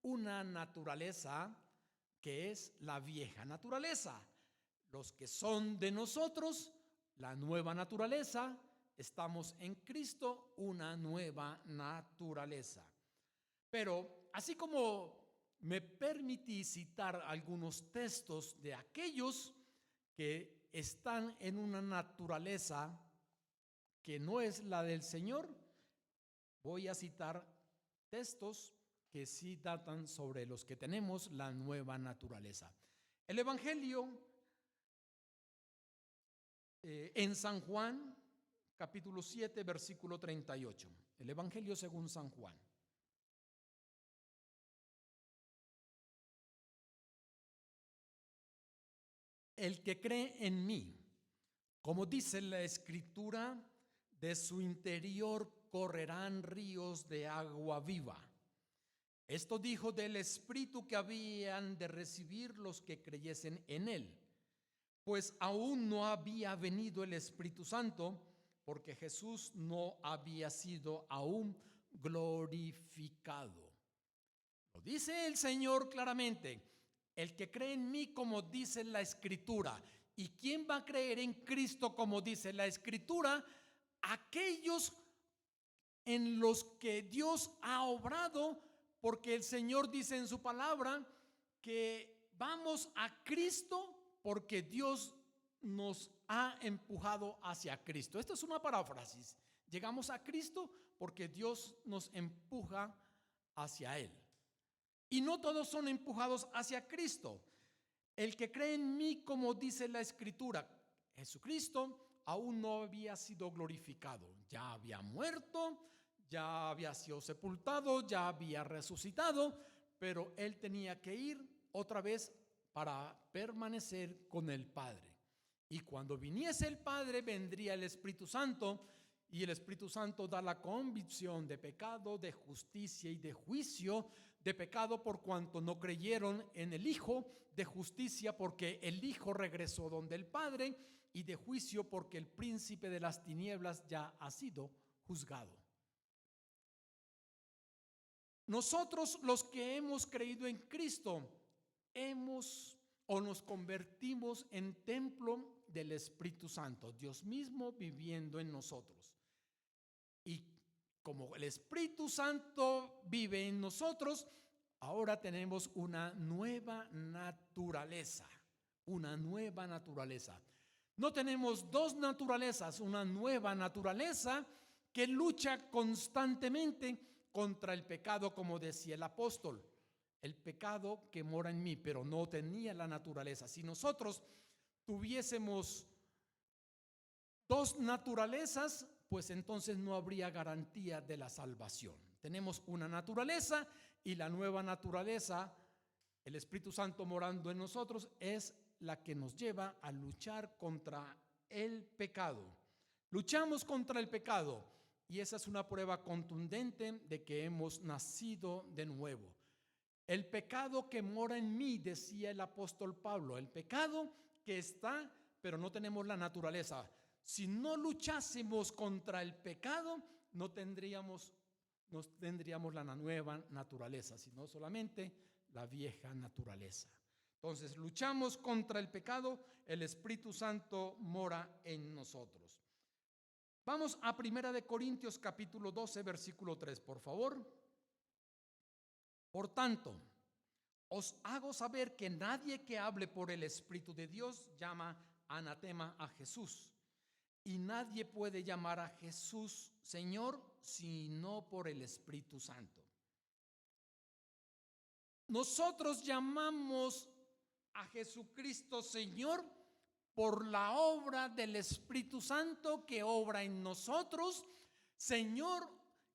una naturaleza que es la vieja naturaleza. Los que son de nosotros, la nueva naturaleza, estamos en Cristo, una nueva naturaleza. Pero así como me permití citar algunos textos de aquellos que están en una naturaleza que no es la del Señor, voy a citar textos que sí datan sobre los que tenemos la nueva naturaleza. El Evangelio en San Juan, capítulo 7, versículo 38. El Evangelio según San Juan. El que cree en mí, como dice la Escritura, de su interior correrán ríos de agua viva. Esto dijo del Espíritu que habían de recibir los que creyesen en él, pues aún no había venido el Espíritu Santo, porque Jesús no había sido aún glorificado. Lo dice el Señor claramente: el que cree en mí, como dice la Escritura. ¿Y quién va a creer en Cristo como dice la Escritura? Aquellos en los que Dios ha obrado, porque el Señor dice en su palabra que vamos a Cristo porque Dios nos ha empujado hacia Cristo. Esto es una paráfrasis. Llegamos a Cristo porque Dios nos empuja hacia Él. Y no todos son empujados hacia Cristo. El que cree en mí, como dice la Escritura, Jesucristo aún no había sido glorificado. Ya había muerto, ya había sido sepultado, ya había resucitado, pero Él tenía que ir otra vez para permanecer con el Padre. Y cuando viniese el Padre, vendría el Espíritu Santo, y el Espíritu Santo da la convicción de pecado, de justicia y de juicio. De pecado por cuanto no creyeron en el Hijo, de justicia porque el Hijo regresó donde el Padre, y de juicio porque el príncipe de las tinieblas ya ha sido juzgado. Nosotros, los que hemos creído en Cristo, nos convertimos en templo del Espíritu Santo, Dios mismo viviendo en nosotros. Y como el Espíritu Santo vive en nosotros, ahora tenemos una nueva naturaleza, una nueva naturaleza. No tenemos dos naturalezas, una nueva naturaleza que lucha constantemente contra el pecado, como decía el apóstol. El pecado que mora en mí, pero no tenía la naturaleza. Si nosotros tuviésemos dos naturalezas, pues entonces no habría garantía de la salvación. Tenemos una naturaleza, y la nueva naturaleza, el Espíritu Santo morando en nosotros, es la que nos lleva a luchar contra el pecado. Luchamos contra el pecado, y esa es una prueba contundente de que hemos nacido de nuevo. El pecado que mora en mí, decía el apóstol Pablo, el pecado que está, pero no tenemos la naturaleza. Si no luchásemos contra el pecado, no tendríamos la nueva naturaleza, sino solamente la vieja naturaleza. Entonces, luchamos contra el pecado, el Espíritu Santo mora en nosotros. Vamos a 1 Corintios capítulo 12, versículo 3, por favor. Por tanto, os hago saber que nadie que hable por el Espíritu de Dios llama anatema a Jesús. Y nadie puede llamar a Jesús Señor sino por el Espíritu Santo. Nosotros llamamos a Jesucristo Señor por la obra del Espíritu Santo que obra en nosotros. Señor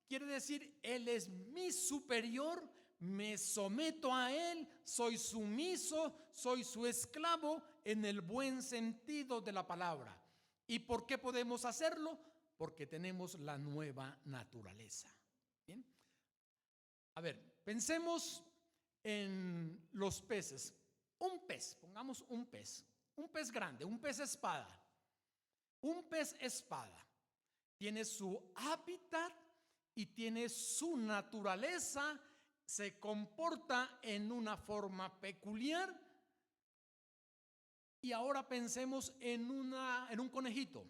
quiere decir, Él es mi superior, me someto a Él, soy sumiso, soy su esclavo en el buen sentido de la palabra. ¿Y por qué podemos hacerlo? Porque tenemos la nueva naturaleza. Bien. A ver, pensemos en los peces. Un pez, pongamos un pez grande, un pez espada. Un pez espada tiene su hábitat y tiene su naturaleza, se comporta en una forma peculiar. Y ahora pensemos en un conejito.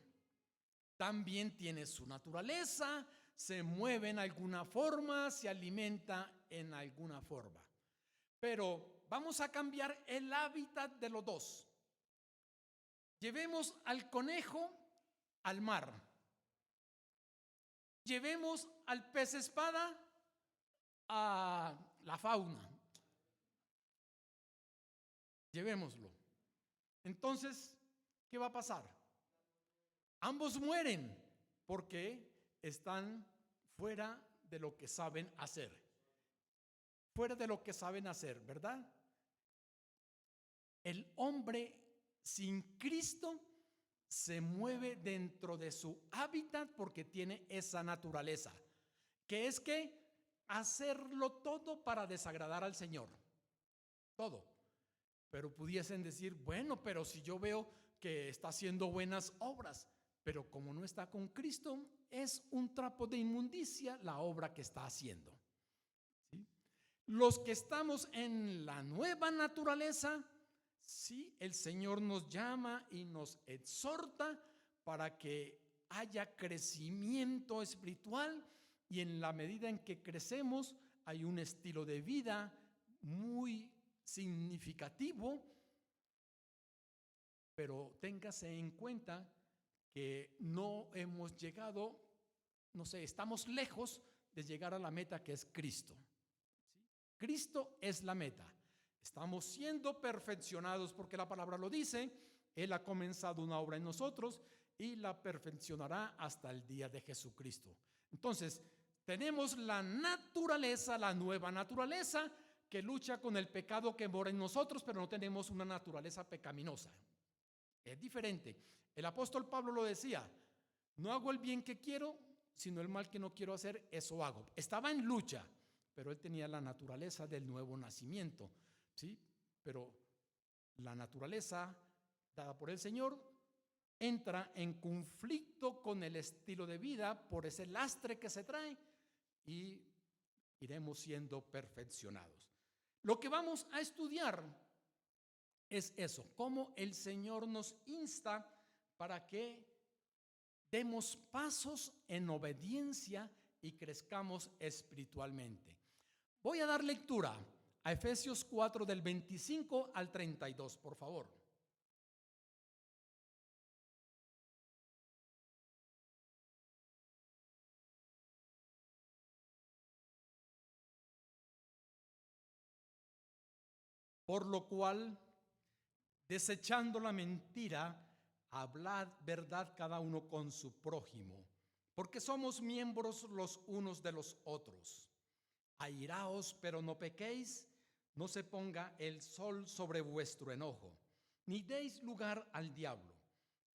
También tiene su naturaleza, se mueve en alguna forma, se alimenta en alguna forma. Pero vamos a cambiar el hábitat de los dos. Llevemos al conejo al mar. Llevemos al pez espada a la fauna. Llevémoslo. Entonces, ¿qué va a pasar? Ambos mueren porque están fuera de lo que saben hacer. Fuera de lo que saben hacer, ¿verdad? El hombre sin Cristo se mueve dentro de su hábitat porque tiene esa naturaleza, que es que hacerlo todo para desagradar al Señor. Todo. Pero pudiesen decir, bueno, pero si yo veo que está haciendo buenas obras, pero como no está con Cristo, es un trapo de inmundicia la obra que está haciendo. ¿Sí? Los que estamos en la nueva naturaleza, sí, el Señor nos llama y nos exhorta para que haya crecimiento espiritual, y en la medida en que crecemos hay un estilo de vida muy significativo, pero téngase en cuenta que no hemos llegado, no sé, estamos lejos de llegar a la meta que es Cristo. ¿Sí? Cristo es la meta. Estamos siendo perfeccionados porque la palabra lo dice. Él ha comenzado una obra en nosotros y la perfeccionará hasta el día de Jesucristo. Entonces, tenemos la naturaleza, la nueva naturaleza, que lucha con el pecado que mora en nosotros, pero no tenemos una naturaleza pecaminosa. Es diferente. El apóstol Pablo lo decía: no hago el bien que quiero, sino el mal que no quiero hacer, eso hago. Estaba en lucha, pero él tenía la naturaleza del nuevo nacimiento, ¿sí? Pero la naturaleza dada por el Señor entra en conflicto con el estilo de vida por ese lastre que se trae, y iremos siendo perfeccionados. Lo que vamos a estudiar es eso, cómo el Señor nos insta para que demos pasos en obediencia y crezcamos espiritualmente. Voy a dar lectura a Efesios 4 del 25 al 32, por favor. Por lo cual, desechando la mentira, hablad verdad cada uno con su prójimo, porque somos miembros los unos de los otros. Airaos, pero no pequéis, no se ponga el sol sobre vuestro enojo, ni deis lugar al diablo.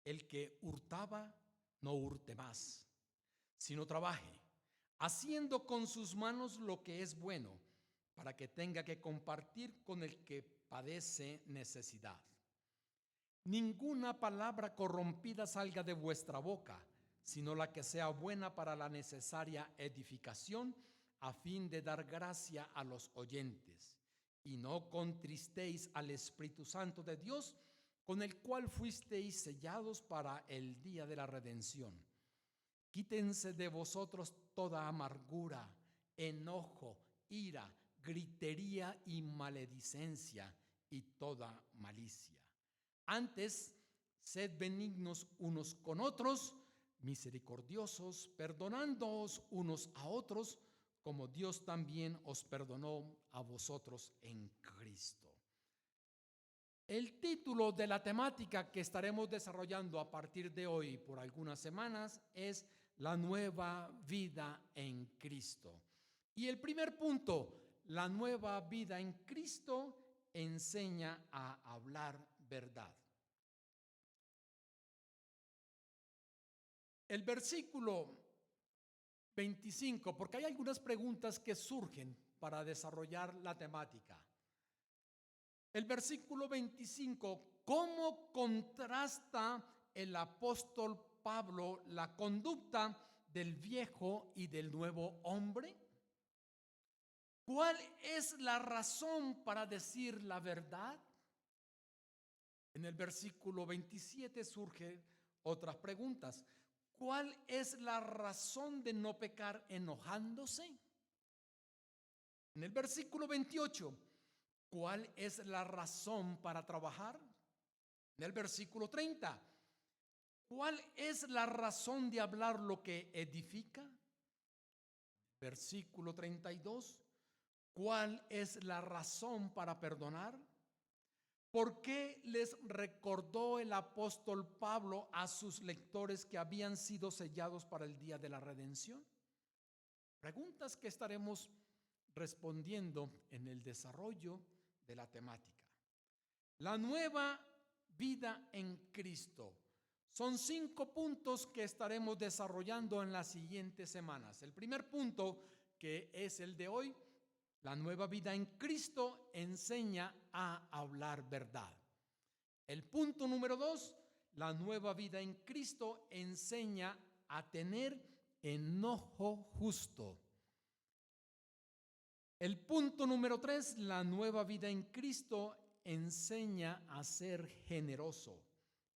El que hurtaba, no hurte más, sino trabaje, haciendo con sus manos lo que es bueno, para que tenga que compartir con el que padece necesidad. Ninguna palabra corrompida salga de vuestra boca, sino la que sea buena para la necesaria edificación, a fin de dar gracia a los oyentes. Y no contristéis al Espíritu Santo de Dios, con el cual fuisteis sellados para el día de la redención. Quítense de vosotros toda amargura, enojo, ira, gritería y maledicencia y toda malicia. Antes, sed benignos unos con otros, misericordiosos, perdonándoos unos a otros, como Dios también os perdonó a vosotros en Cristo. El título de la temática que estaremos desarrollando a partir de hoy por algunas semanas es la nueva vida en Cristo. Y el primer punto, la nueva vida en Cristo enseña a hablar verdad. El versículo 25, porque hay algunas preguntas que surgen para desarrollar la temática. El versículo 25, ¿cómo contrasta el apóstol Pablo la conducta del viejo y del nuevo hombre? ¿Cuál es la razón para decir la verdad? En el versículo 27 surgen otras preguntas. ¿Cuál es la razón de no pecar enojándose? En el versículo 28, ¿cuál es la razón para trabajar? En el versículo 30, ¿cuál es la razón de hablar lo que edifica? Versículo 32, ¿cuál es la razón para perdonar? ¿Por qué les recordó el apóstol Pablo a sus lectores que habían sido sellados para el día de la redención? Preguntas que estaremos respondiendo en el desarrollo de la temática. La nueva vida en Cristo. Son 5 puntos que estaremos desarrollando en las siguientes semanas. El primer punto, que es el de hoy, la nueva vida en Cristo enseña a hablar verdad. El punto número 2, la nueva vida en Cristo enseña a tener enojo justo. El punto número 3, la nueva vida en Cristo enseña a ser generoso.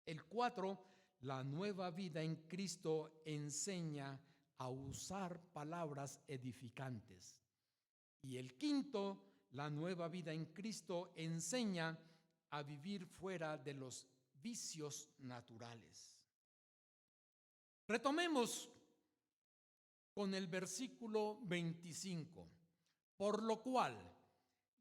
El 4, la nueva vida en Cristo enseña a usar palabras edificantes. Y el 5, la nueva vida en Cristo enseña a vivir fuera de los vicios naturales. Retomemos con el versículo 25. Por lo cual,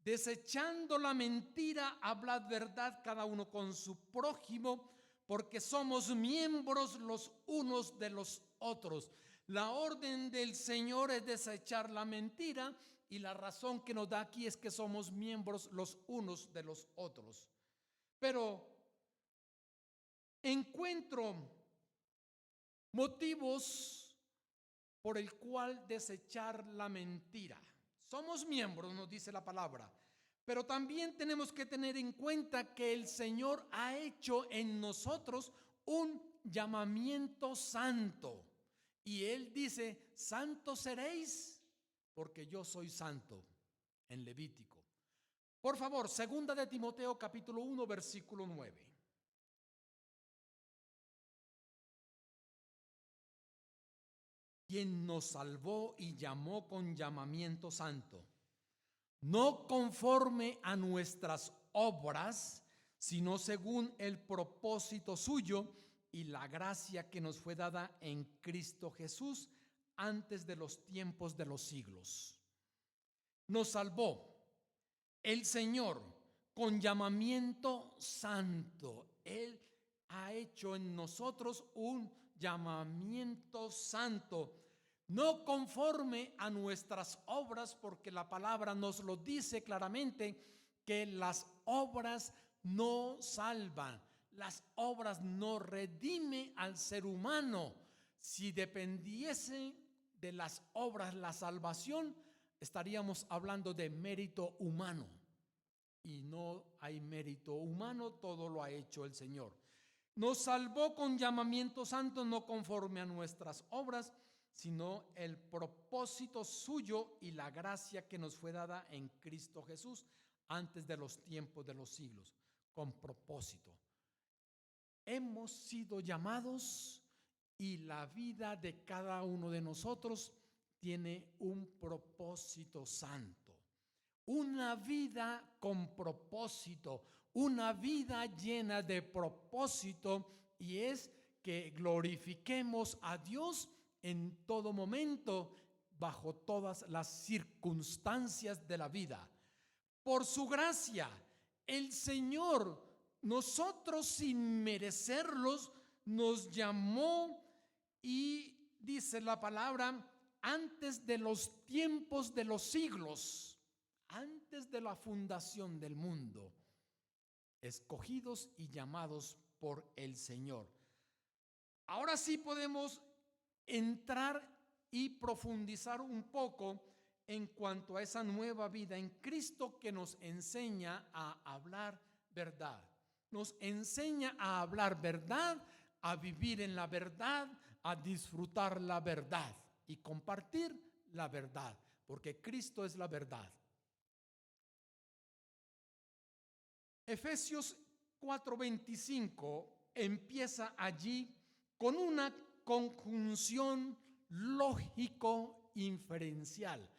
desechando la mentira, hablad verdad cada uno con su prójimo, porque somos miembros los unos de los otros. La orden del Señor es desechar la mentira, y la razón que nos da aquí es que somos miembros los unos de los otros. Pero encuentro motivos por el cual desechar la mentira. Somos miembros, nos dice la palabra, pero también tenemos que tener en cuenta que el Señor ha hecho en nosotros un llamamiento santo. Y Él dice, santos seréis porque yo soy santo, en Levítico. Por favor, 2 de Timoteo capítulo 1, versículo 9. Quien nos salvó y llamó con llamamiento santo, no conforme a nuestras obras, sino según el propósito suyo y la gracia que nos fue dada en Cristo Jesús antes de los tiempos de los siglos. Nos salvó el Señor con llamamiento santo. Él ha hecho en nosotros un llamamiento santo, no conforme a nuestras obras, porque la palabra nos lo dice claramente, que las obras no salvan, las obras no redimen al ser humano. Si dependiese de las obras la salvación, estaríamos hablando de mérito humano, y no hay mérito humano, todo lo ha hecho el Señor. Nos salvó con llamamiento santo, no conforme a nuestras obras, sino el propósito suyo y la gracia que nos fue dada en Cristo Jesús antes de los tiempos de los siglos, con propósito. Hemos sido llamados y la vida de cada uno de nosotros tiene un propósito santo, una vida con propósito, una vida llena de propósito, y es que glorifiquemos a Dios en todo momento, bajo todas las circunstancias de la vida. Por su gracia, el Señor, nosotros sin merecerlos, nos llamó y dice la palabra, antes de los tiempos de los siglos, antes de la fundación del mundo, escogidos y llamados por el Señor. Ahora sí podemos entrar y profundizar un poco en cuanto a esa nueva vida en Cristo que nos enseña a hablar verdad. Nos enseña a hablar verdad, a vivir en la verdad, a disfrutar la verdad y compartir la verdad, porque Cristo es la verdad. Efesios 4:25 empieza allí con una conjunción lógico-inferencial.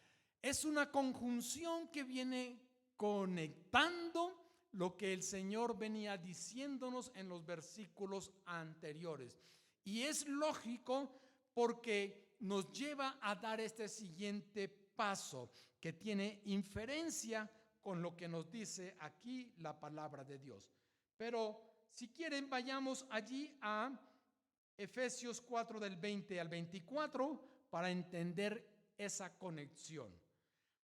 Es una conjunción que viene conectando lo que el Señor venía diciéndonos en los versículos anteriores. Y es lógico porque nos lleva a dar este siguiente paso que tiene inferencia con lo que nos dice aquí la palabra de Dios. Pero si quieren, vayamos allí a Efesios 4 del 20 al 24 para entender esa conexión.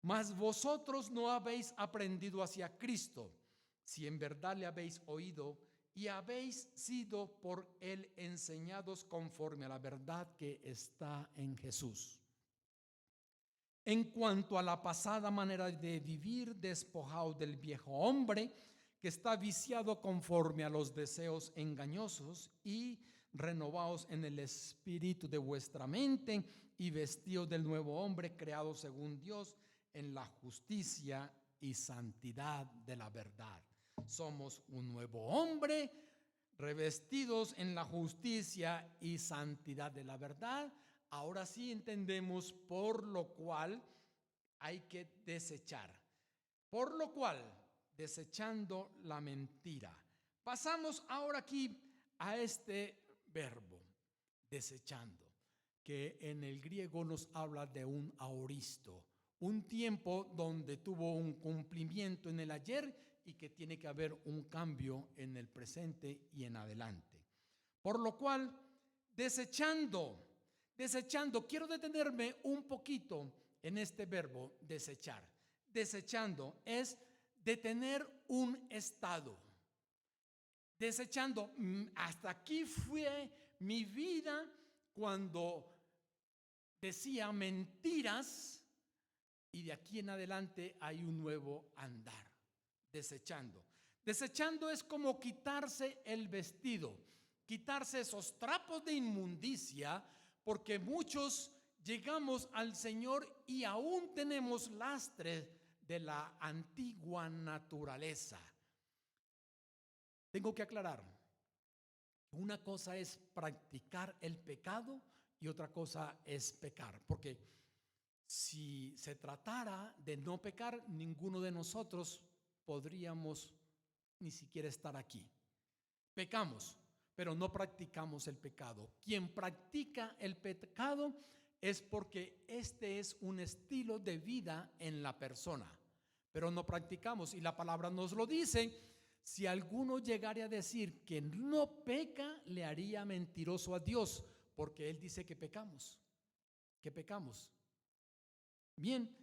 Mas vosotros no habéis aprendido hacia Cristo, si en verdad le habéis oído y habéis sido por él enseñados conforme a la verdad que está en Jesús. En cuanto a la pasada manera de vivir, despojaos del viejo hombre que está viciado conforme a los deseos engañosos y renovaos en el espíritu de vuestra mente y vestidos del nuevo hombre creado según Dios en la justicia y santidad de la verdad. Somos un nuevo hombre revestidos en la justicia y santidad de la verdad. Ahora sí entendemos por lo cual hay que desechar. Por lo cual, desechando la mentira. Pasamos ahora aquí a este verbo, desechando, que en el griego nos habla de un aoristo, un tiempo donde tuvo un cumplimiento en el ayer y que tiene que haber un cambio en el presente y en adelante. Por lo cual, desechando, quiero detenerme un poquito en este verbo desechar. Desechando es detener un estado. Desechando, hasta aquí fue mi vida cuando decía mentiras y de aquí en adelante hay un nuevo andar. Desechando. Desechando es como quitarse el vestido, quitarse esos trapos de inmundicia, porque muchos llegamos al Señor y aún tenemos lastre de la antigua naturaleza. Tengo que aclarar, una cosa es practicar el pecado y otra cosa es pecar, porque si se tratara de no pecar, ninguno de nosotros podríamos ni siquiera estar aquí. Pecamos, pero no practicamos el pecado. Quien practica el pecado es porque este es un estilo de vida en la persona, pero no practicamos, y la palabra nos lo dice. Si alguno llegara a decir que no peca, le haría mentiroso a Dios, porque Él dice que pecamos, Bien,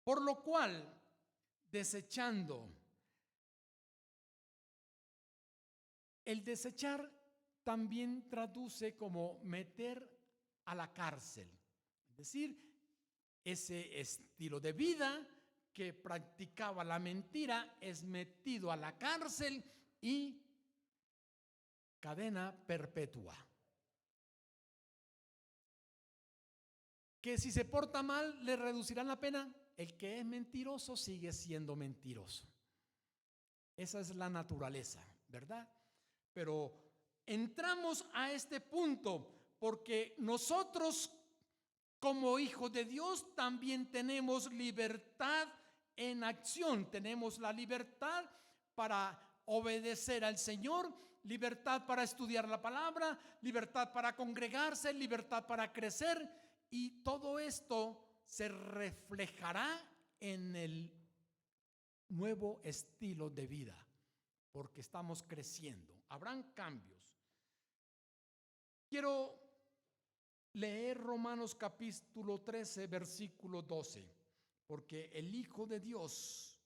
por lo cual, desechando. El desechar también traduce como meter a la cárcel, es decir, ese estilo de vida que practicaba la mentira es metido a la cárcel y cadena perpetua. Que si se porta mal le reducirán la pena. El que es mentiroso sigue siendo mentiroso. Esa es la naturaleza, ¿verdad? Pero entramos a este punto porque nosotros como hijos de Dios también tenemos libertad en acción. Tenemos la libertad para obedecer al Señor, libertad para estudiar la palabra, libertad para congregarse, libertad para crecer, y todo esto se reflejará en el nuevo estilo de vida, porque estamos creciendo. Habrán cambios. Quiero leer Romanos capítulo 13, versículo 12, porque el Hijo de Dios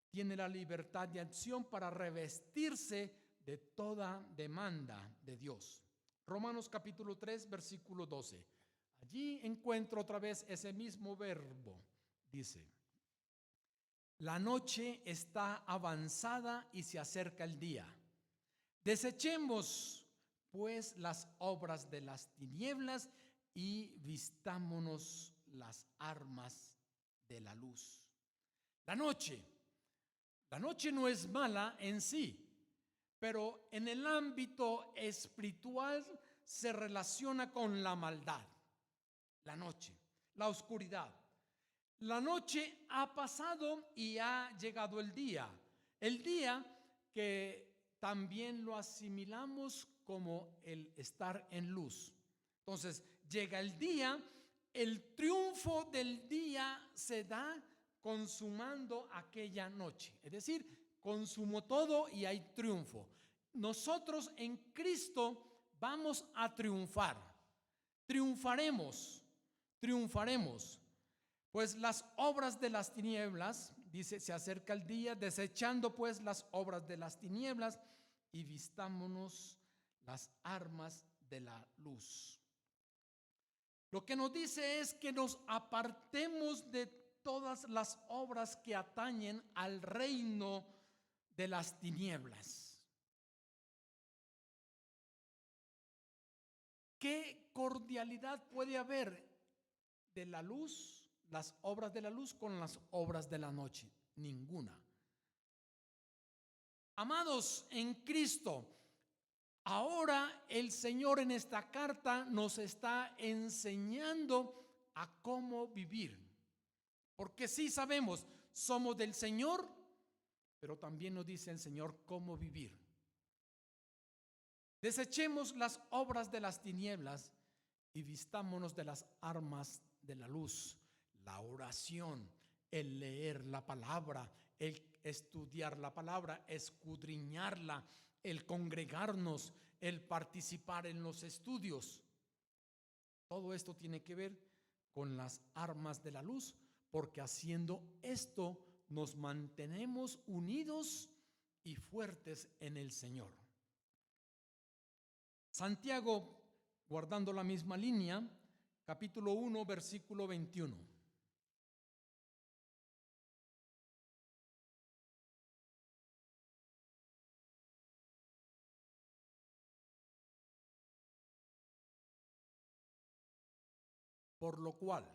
tiene la libertad de acción para revestirse de toda demanda de Dios. Romanos capítulo 3, versículo 12. Allí encuentro otra vez ese mismo verbo. Dice: la noche está avanzada y se acerca el día. Desechemos pues las obras de las tinieblas y vistámonos las armas de la luz. La noche no es mala en sí, pero en el ámbito espiritual se relaciona con la maldad. La noche, la oscuridad. La noche ha pasado y ha llegado el día. El día que también lo asimilamos como el estar en luz. Entonces, llega el día, el triunfo del día se da consumando aquella noche. Es decir, consumó todo y hay triunfo. Nosotros en Cristo vamos a triunfar. Triunfaremos. Pues las obras de las tinieblas, dice, se acerca el día, desechando pues las obras de las tinieblas y vistámonos las armas de la luz. Lo que nos dice es que nos apartemos de todas las obras que atañen al reino de las tinieblas. ¿Qué cordialidad puede haber de la luz, las obras de la luz, con las obras de la noche? Ninguna. Amados en Cristo, ahora el Señor en esta carta nos está enseñando a cómo vivir. Porque sí sabemos, somos del Señor, pero también nos dice el Señor cómo vivir. Desechemos las obras de las tinieblas y vistámonos de las armas de la luz. La oración, el leer la palabra, el estudiar la palabra, escudriñarla, el congregarnos, el participar en los estudios. Todo esto tiene que ver con las armas de la luz, porque haciendo esto nos mantenemos unidos y fuertes en el Señor. Santiago, guardando la misma línea, capítulo 1, versículo 21. Por lo cual,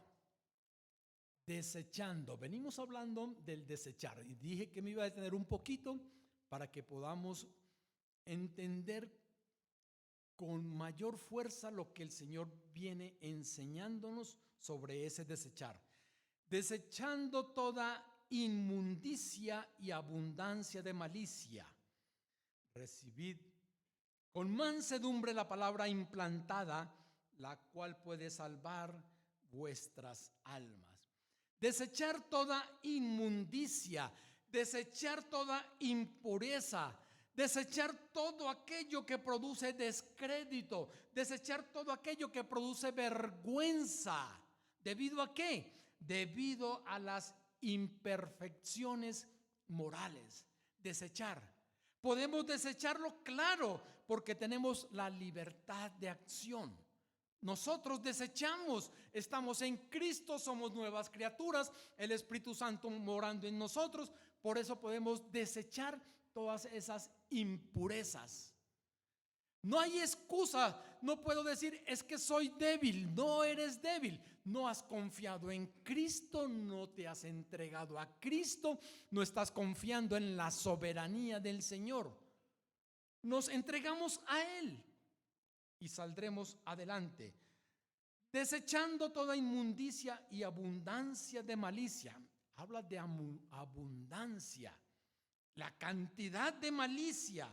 desechando, venimos hablando del desechar, y dije que me iba a detener un poquito para que podamos entender con mayor fuerza lo que el Señor viene enseñándonos sobre ese desechar. Desechando toda inmundicia y abundancia de malicia, recibid con mansedumbre la palabra implantada, la cual puede salvar vuestras almas. Desechar toda inmundicia, desechar toda impureza, desechar todo aquello que produce descrédito, desechar todo aquello que produce vergüenza. ¿Debido a qué? Debido a las imperfecciones morales. Desechar. ¿Podemos desecharlo? Claro, porque tenemos la libertad de acción. Nosotros desechamos, estamos en Cristo, somos nuevas criaturas, el Espíritu Santo morando en nosotros, por eso podemos desechar todas esas impurezas. No hay excusa, no puedo decir es que soy débil. No eres débil, no has confiado en Cristo, no te has entregado a Cristo, no estás confiando en la soberanía del Señor. Nos entregamos a Él y saldremos adelante, desechando toda inmundicia y abundancia de malicia. Habla de abundancia, la cantidad de malicia,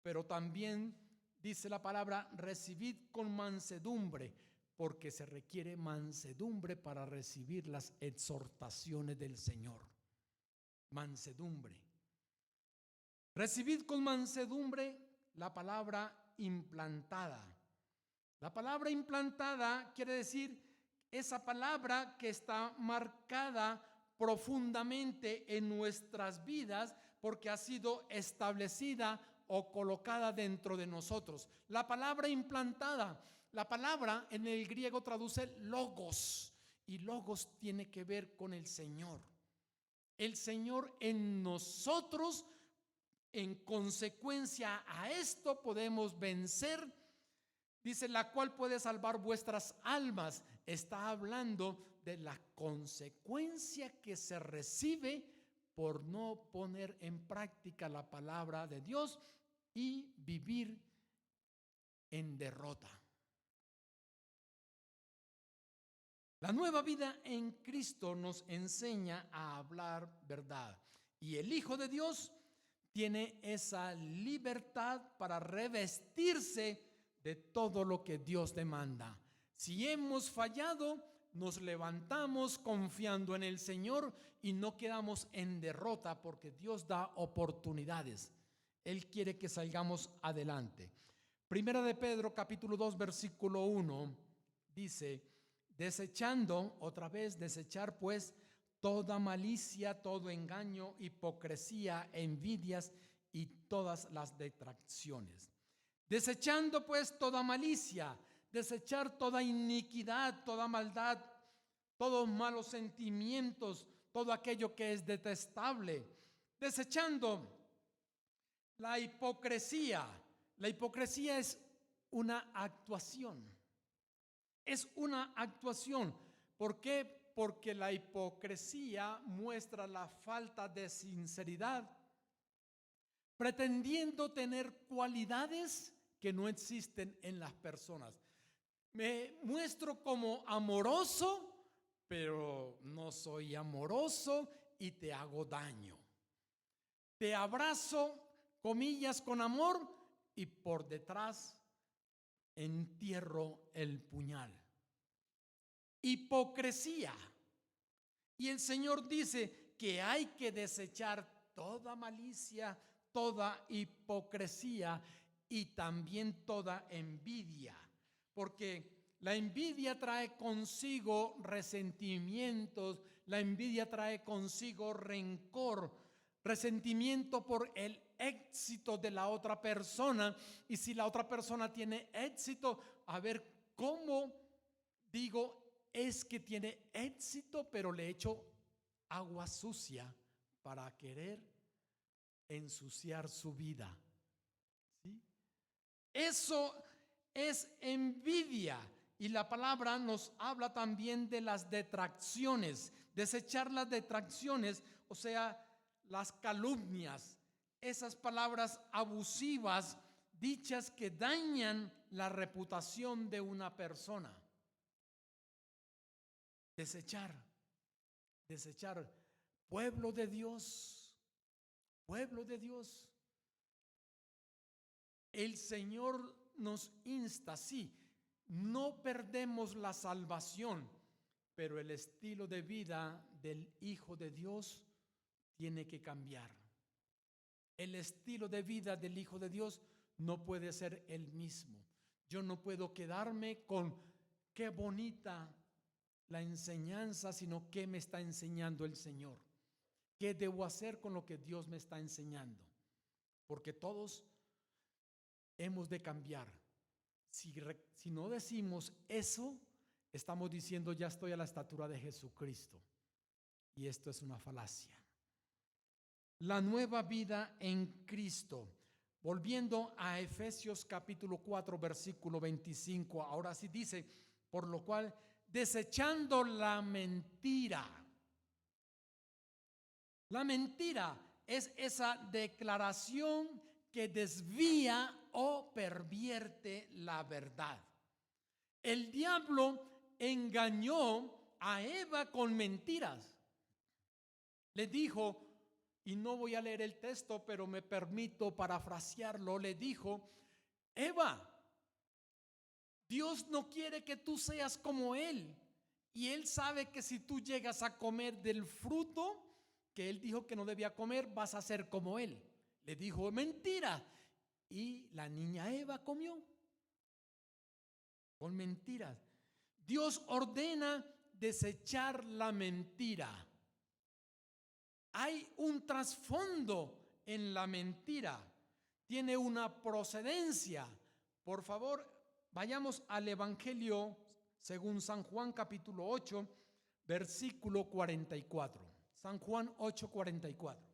pero también dice la palabra: recibid con mansedumbre, porque se requiere mansedumbre para recibir las exhortaciones del Señor. Mansedumbre. Recibid con mansedumbre la palabra implantada, La palabra implantada quiere decir esa palabra que está marcada profundamente en nuestras vidas porque ha sido establecida o colocada dentro de nosotros. La palabra implantada, la palabra en el griego traduce logos, y logos tiene que ver con el Señor. El Señor en nosotros, en consecuencia a esto podemos vencer. Dice, la cual puede salvar vuestras almas. Está hablando de la consecuencia que se recibe por no poner en práctica la palabra de Dios y vivir en derrota. La nueva vida en Cristo nos enseña a hablar verdad. Y el Hijo de Dios tiene esa libertad para revestirse de todo lo que Dios demanda. Si hemos fallado, nos levantamos confiando en el Señor y no quedamos en derrota porque Dios da oportunidades. Él quiere que salgamos adelante. Primera de Pedro capítulo 2 versículo 1 dice, desechando, otra vez desechar pues toda malicia, todo engaño, hipocresía, envidias y todas las detracciones. Desechando pues toda malicia, desechar toda iniquidad, toda maldad, todos malos sentimientos, todo aquello que es detestable. Desechando la hipocresía. La hipocresía es una actuación. Es una actuación. ¿Por qué? Porque la hipocresía muestra la falta de sinceridad, pretendiendo tener cualidades que no existen en las personas. Me muestro como amoroso, pero no soy amoroso y te hago daño. Te abrazo, comillas, con amor y por detrás entierro el puñal. Hipocresía. Y el Señor dice que hay que desechar toda malicia, toda hipocresía y también toda envidia, porque la envidia trae consigo resentimientos, la envidia trae consigo rencor, resentimiento por el éxito de la otra persona, y si la otra persona tiene éxito, a ver cómo digo es que tiene éxito, pero le echo agua sucia para querer ensuciar su vida. ¿Sí? Eso es envidia. Y la palabra nos habla también de las detracciones. Desechar las detracciones, o sea, las calumnias, esas palabras abusivas dichas que dañan la reputación de una persona. Desechar. Pueblo de Dios, pueblo de Dios. El Señor nos insta, sí, no perdemos la salvación, pero el estilo de vida del Hijo de Dios tiene que cambiar. El estilo de vida del Hijo de Dios no puede ser el mismo. Yo no puedo quedarme con qué bonita la enseñanza, sino qué me está enseñando el Señor. ¿Qué debo hacer con lo que Dios me está enseñando? Porque todos hemos de cambiar. Si no decimos eso, estamos diciendo ya estoy a la estatura de Jesucristo. Y esto es una falacia. La nueva vida en Cristo. Volviendo a Efesios capítulo 4 versículo 25, ahora sí dice, por lo cual desechando la mentira. La mentira es esa declaración que desvía o pervierte la verdad. El diablo engañó a Eva con mentiras. Le dijo, y no voy a leer el texto, pero me permito parafrasearlo, le dijo, Eva, Dios no quiere que tú seas como Él. Y Él sabe que si tú llegas a comer del fruto que Él dijo que no debía comer, vas a ser como Él. Le dijo mentira. Y la niña Eva comió. con mentiras. Dios ordena desechar la mentira. Hay un trasfondo en la mentira. Tiene una procedencia. Por favor, vayamos al Evangelio según San Juan capítulo 8, versículo 44. San Juan 8, 44.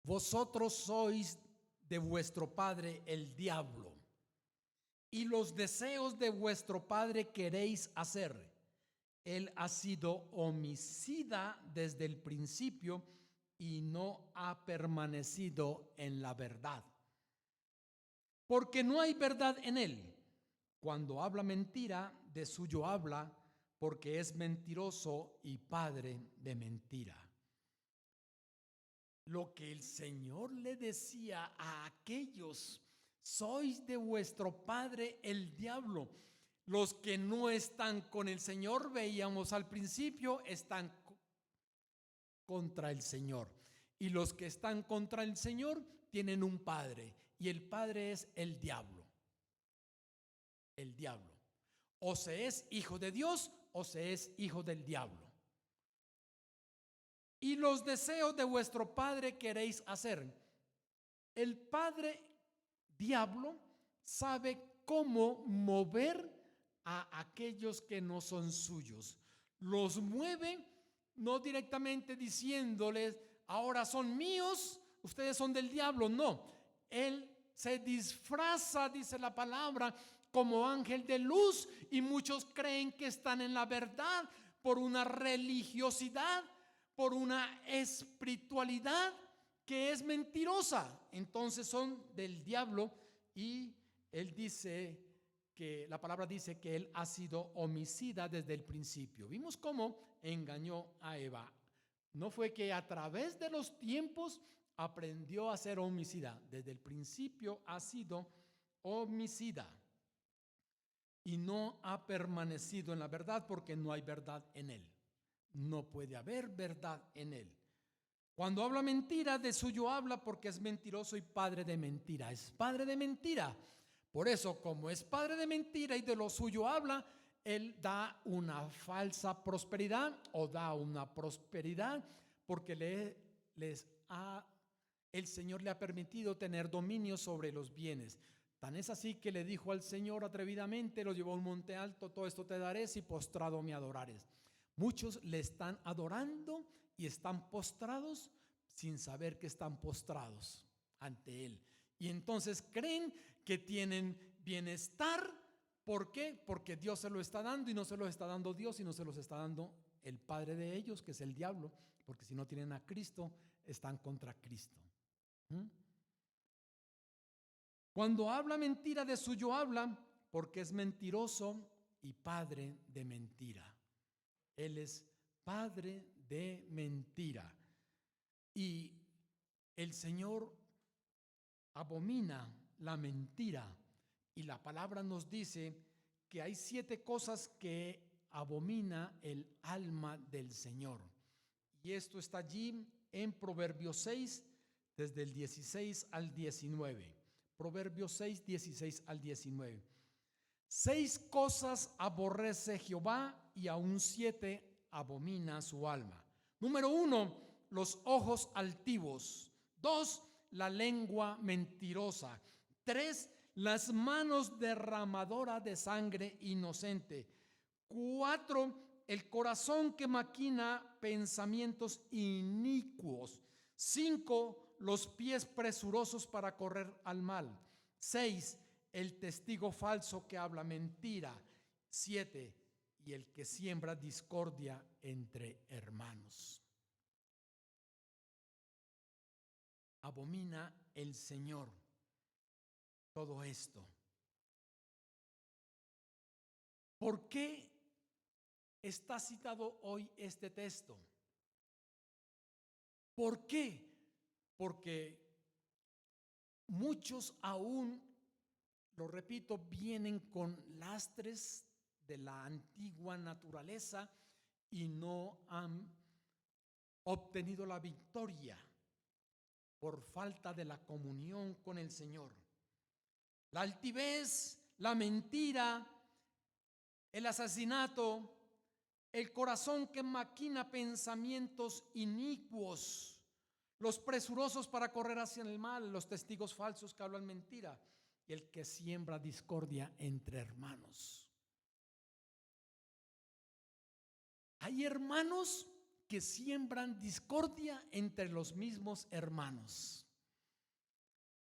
Vosotros sois de vuestro padre el diablo, y los deseos de vuestro padre queréis hacer. Él ha sido homicida desde el principio y no ha permanecido en la verdad, porque no hay verdad en él. Cuando habla mentira, de suyo habla, porque es mentiroso y padre de mentira. Lo que el Señor le decía a aquellos: sois de vuestro padre el diablo. Los que no están con el Señor, veíamos al principio, están contra el Señor. Y los que están contra el Señor tienen un padre, y el padre es el diablo. El diablo. O se es hijo de Dios o se es hijo del diablo. Y los deseos de vuestro padre queréis hacer. El padre diablo sabe cómo mover a aquellos que no son suyos. Los mueve no directamente diciéndoles: ahora son míos, ustedes son del diablo. No, él se disfraza, dice la palabra, como ángel de luz, y muchos creen que están en la verdad por una religiosidad, por una espiritualidad que es mentirosa. Entonces son del diablo, y él dice que la palabra dice que él ha sido homicida desde el principio. Vimos cómo engañó a Eva. No fue que a través de los tiempos aprendió a ser homicida. Desde el principio ha sido homicida y no ha permanecido en la verdad, porque no hay verdad en él. No puede haber verdad en él. Cuando habla mentira, de suyo habla, porque es mentiroso y padre de mentira. Es padre de mentira. Por eso, como es padre de mentira y de lo suyo habla, él da una falsa prosperidad, o da una prosperidad porque el Señor le ha permitido tener dominio sobre los bienes. Tan es así que le dijo al Señor atrevidamente, lo llevó a un monte alto: todo esto te daré si postrado me adorares. Muchos le están adorando y están postrados sin saber que están postrados ante él. Y entonces creen que tienen bienestar. ¿Por qué? Porque Dios se lo está dando, y no se lo está dando Dios, sino se los está dando el padre de ellos, que es el diablo, porque si no tienen a Cristo, están contra Cristo. Cuando habla mentira, de suyo habla, porque es mentiroso y padre de mentira. Él es padre de mentira. Y el Señor abomina la mentira. Y la palabra nos dice que hay 7 cosas que abomina el alma del Señor. Y esto está allí en Proverbios 6, desde el 16 al 19. Proverbios 6, 16 al 19. 6 cosas aborrece Jehová, y aún 7 abomina su alma. Número 1, los ojos altivos. 2, la lengua mentirosa. 3, las manos derramadoras de sangre inocente. 4, el corazón que maquina pensamientos inicuos. 5, los pies presurosos para correr al mal. 6, el testigo falso que habla mentira. 7, y el que siembra discordia entre hermanos. Abomina el Señor todo esto. ¿Por qué está citado hoy este texto? ¿Por qué? Porque muchos aún, lo repito, vienen con lastres de la antigua naturaleza y no han obtenido la victoria por falta de la comunión con el Señor. La altivez, la mentira, el asesinato, el corazón que maquina pensamientos inicuos, los presurosos para correr hacia el mal, los testigos falsos que hablan mentira, y el que siembra discordia entre hermanos. Hay hermanos que siembran discordia entre los mismos hermanos.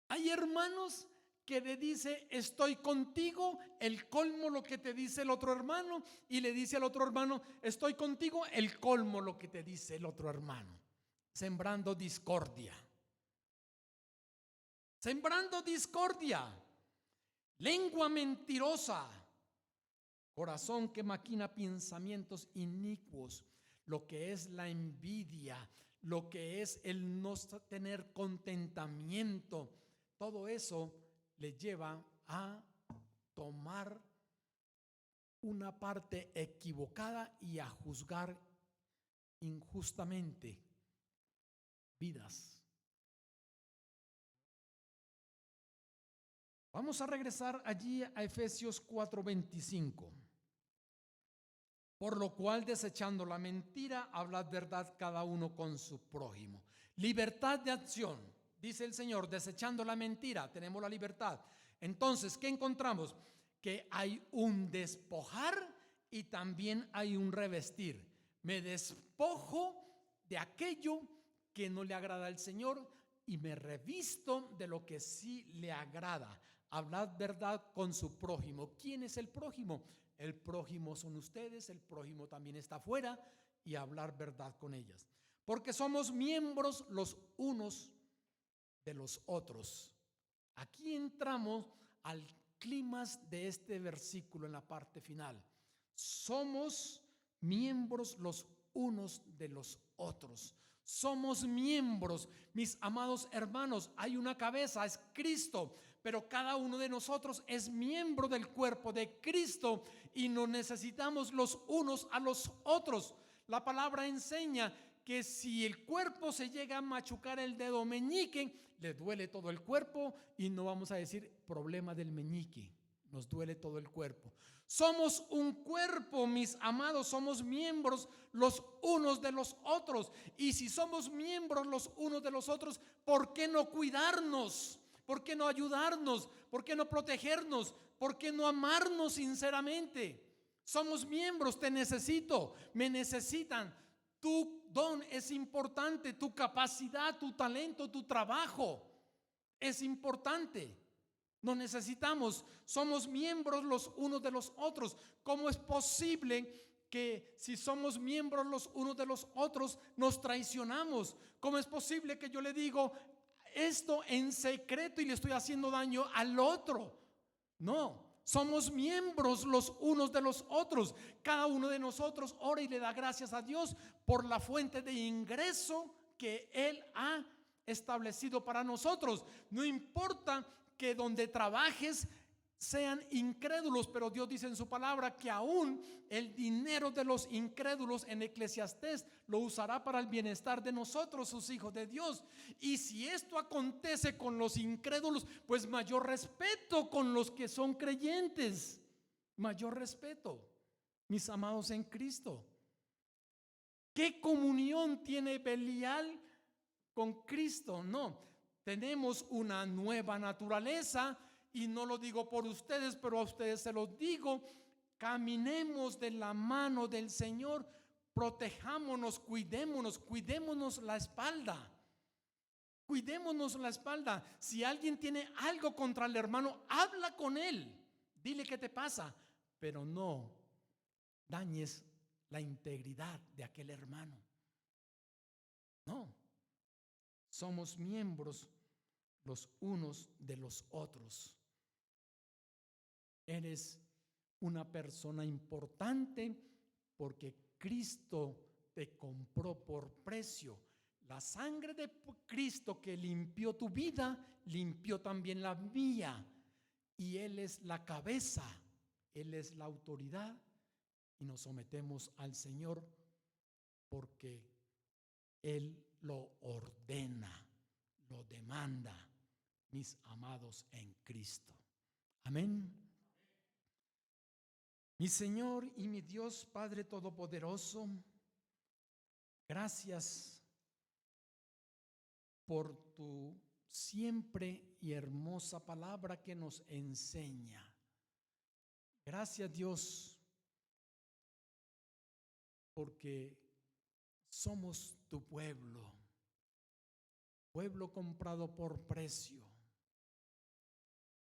Hay hermanos que le dice estoy contigo, el colmo lo que te dice el otro hermano, y le dice al otro hermano estoy contigo, el colmo lo que te dice el otro hermano. Sembrando discordia. Sembrando discordia. Lengua mentirosa. Corazón que maquina pensamientos inicuos. Lo que es la envidia, lo que es el no tener contentamiento. Todo eso le lleva a tomar una parte equivocada y a juzgar injustamente vidas. Vamos a regresar allí a Efesios 4:25. Por lo cual, desechando la mentira, hablad verdad cada uno con su prójimo. Libertad de acción, dice el Señor, desechando la mentira, tenemos la libertad. Entonces, ¿qué encontramos? Que hay un despojar y también hay un revestir. Me despojo de aquello que no le agrada al Señor y me revisto de lo que sí le agrada. Hablad verdad con su prójimo. ¿Quién es el prójimo? El prójimo son ustedes, el prójimo también está afuera, y hablar verdad con ellas. Porque somos miembros los unos de los otros. Aquí entramos al clímax de este versículo en la parte final. Somos miembros los unos de los otros. Somos miembros, mis amados hermanos. Hay una cabeza, es Cristo, pero cada uno de nosotros es miembro del cuerpo de Cristo y nos necesitamos los unos a los otros. La palabra enseña que si el cuerpo se llega a machucar el dedo meñique, le duele todo el cuerpo, y no vamos a decir problema del meñique, nos duele todo el cuerpo. Somos un cuerpo, mis amados, somos miembros los unos de los otros. Y si somos miembros los unos de los otros, ¿por qué no cuidarnos? ¿Por qué no ayudarnos? ¿Por qué no protegernos? ¿Por qué no amarnos sinceramente? Somos miembros, te necesito, me necesitan. Tu don es importante, tu capacidad, tu talento, tu trabajo es importante. Nos necesitamos, somos miembros los unos de los otros. ¿Cómo es posible que si somos miembros los unos de los otros nos traicionamos? ¿Cómo es posible que yo le digo esto en secreto y le estoy haciendo daño al otro? No, somos miembros los unos de los otros. Cada uno de nosotros ora y le da gracias a Dios por la fuente de ingreso que Él ha establecido para nosotros. No importa que donde trabajes sean incrédulos, pero Dios dice en su palabra que aún el dinero de los incrédulos en Eclesiastés lo usará para el bienestar de nosotros, sus hijos de Dios. Y si esto acontece con los incrédulos, pues mayor respeto con los que son creyentes, mayor respeto, mis amados en Cristo. ¿Qué comunión tiene Belial con Cristo? No, tenemos una nueva naturaleza. Y no lo digo por ustedes, pero a ustedes se los digo. Caminemos de la mano del Señor, protejámonos, cuidémonos la espalda. Cuidémonos la espalda. Si alguien tiene algo contra el hermano, habla con él, dile qué te pasa, pero no dañes la integridad de aquel hermano. No, somos miembros los unos de los otros. Eres una persona importante porque Cristo te compró por precio. La sangre de Cristo que limpió tu vida, limpió también la mía. Y Él es la cabeza, Él es la autoridad, y nos sometemos al Señor porque Él lo ordena, lo demanda, mis amados en Cristo. Amén. Mi Señor y mi Dios Padre Todopoderoso, gracias por tu siempre y hermosa palabra que nos enseña. Gracias, Dios, porque somos tu pueblo, pueblo comprado por precio,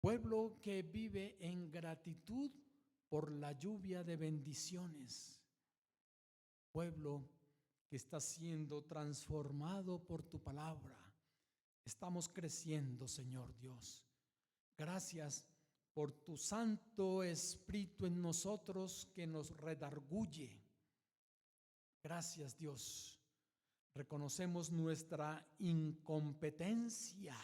pueblo que vive en gratitud por la lluvia de bendiciones, pueblo que está siendo transformado por tu palabra. Estamos creciendo, Señor Dios. Gracias por tu Santo Espíritu en nosotros que nos redarguye. Gracias, Dios. Reconocemos nuestra incompetencia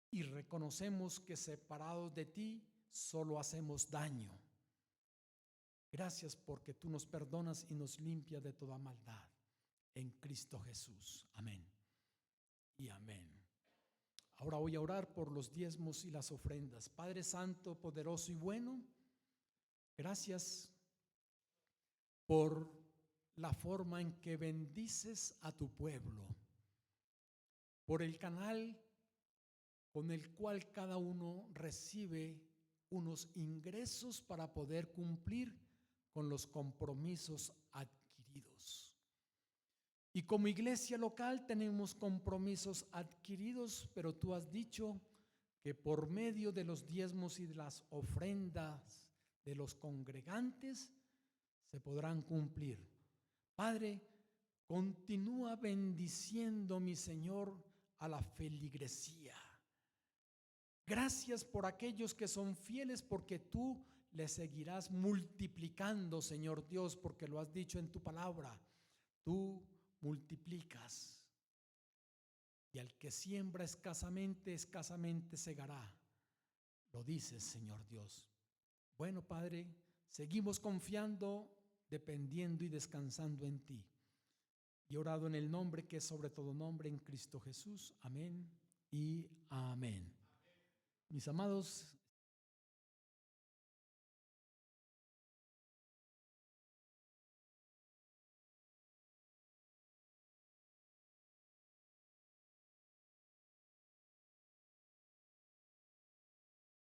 y reconocemos que separados de ti solo hacemos daño. Gracias porque tú nos perdonas y nos limpias de toda maldad. En Cristo Jesús. Amén y amén. Ahora voy a orar por los diezmos y las ofrendas. Padre Santo, poderoso y bueno, gracias por la forma en que bendices a tu pueblo, por el canal con el cual cada uno recibe unos ingresos para poder cumplir con los compromisos adquiridos. Y como iglesia local tenemos compromisos adquiridos, pero tú has dicho que por medio de los diezmos y de las ofrendas de los congregantes se podrán cumplir. Padre, continúa bendiciendo, mi Señor, a la feligresía. Gracias por aquellos que son fieles, porque tú les seguirás multiplicando, Señor Dios, porque lo has dicho en tu palabra. Tú multiplicas, y al que siembra escasamente, escasamente segará. Lo dices, Señor Dios. Bueno, Padre, seguimos confiando, dependiendo y descansando en ti. Y orado en el nombre que es sobre todo nombre, en Cristo Jesús. Amén y amén. Mis amados,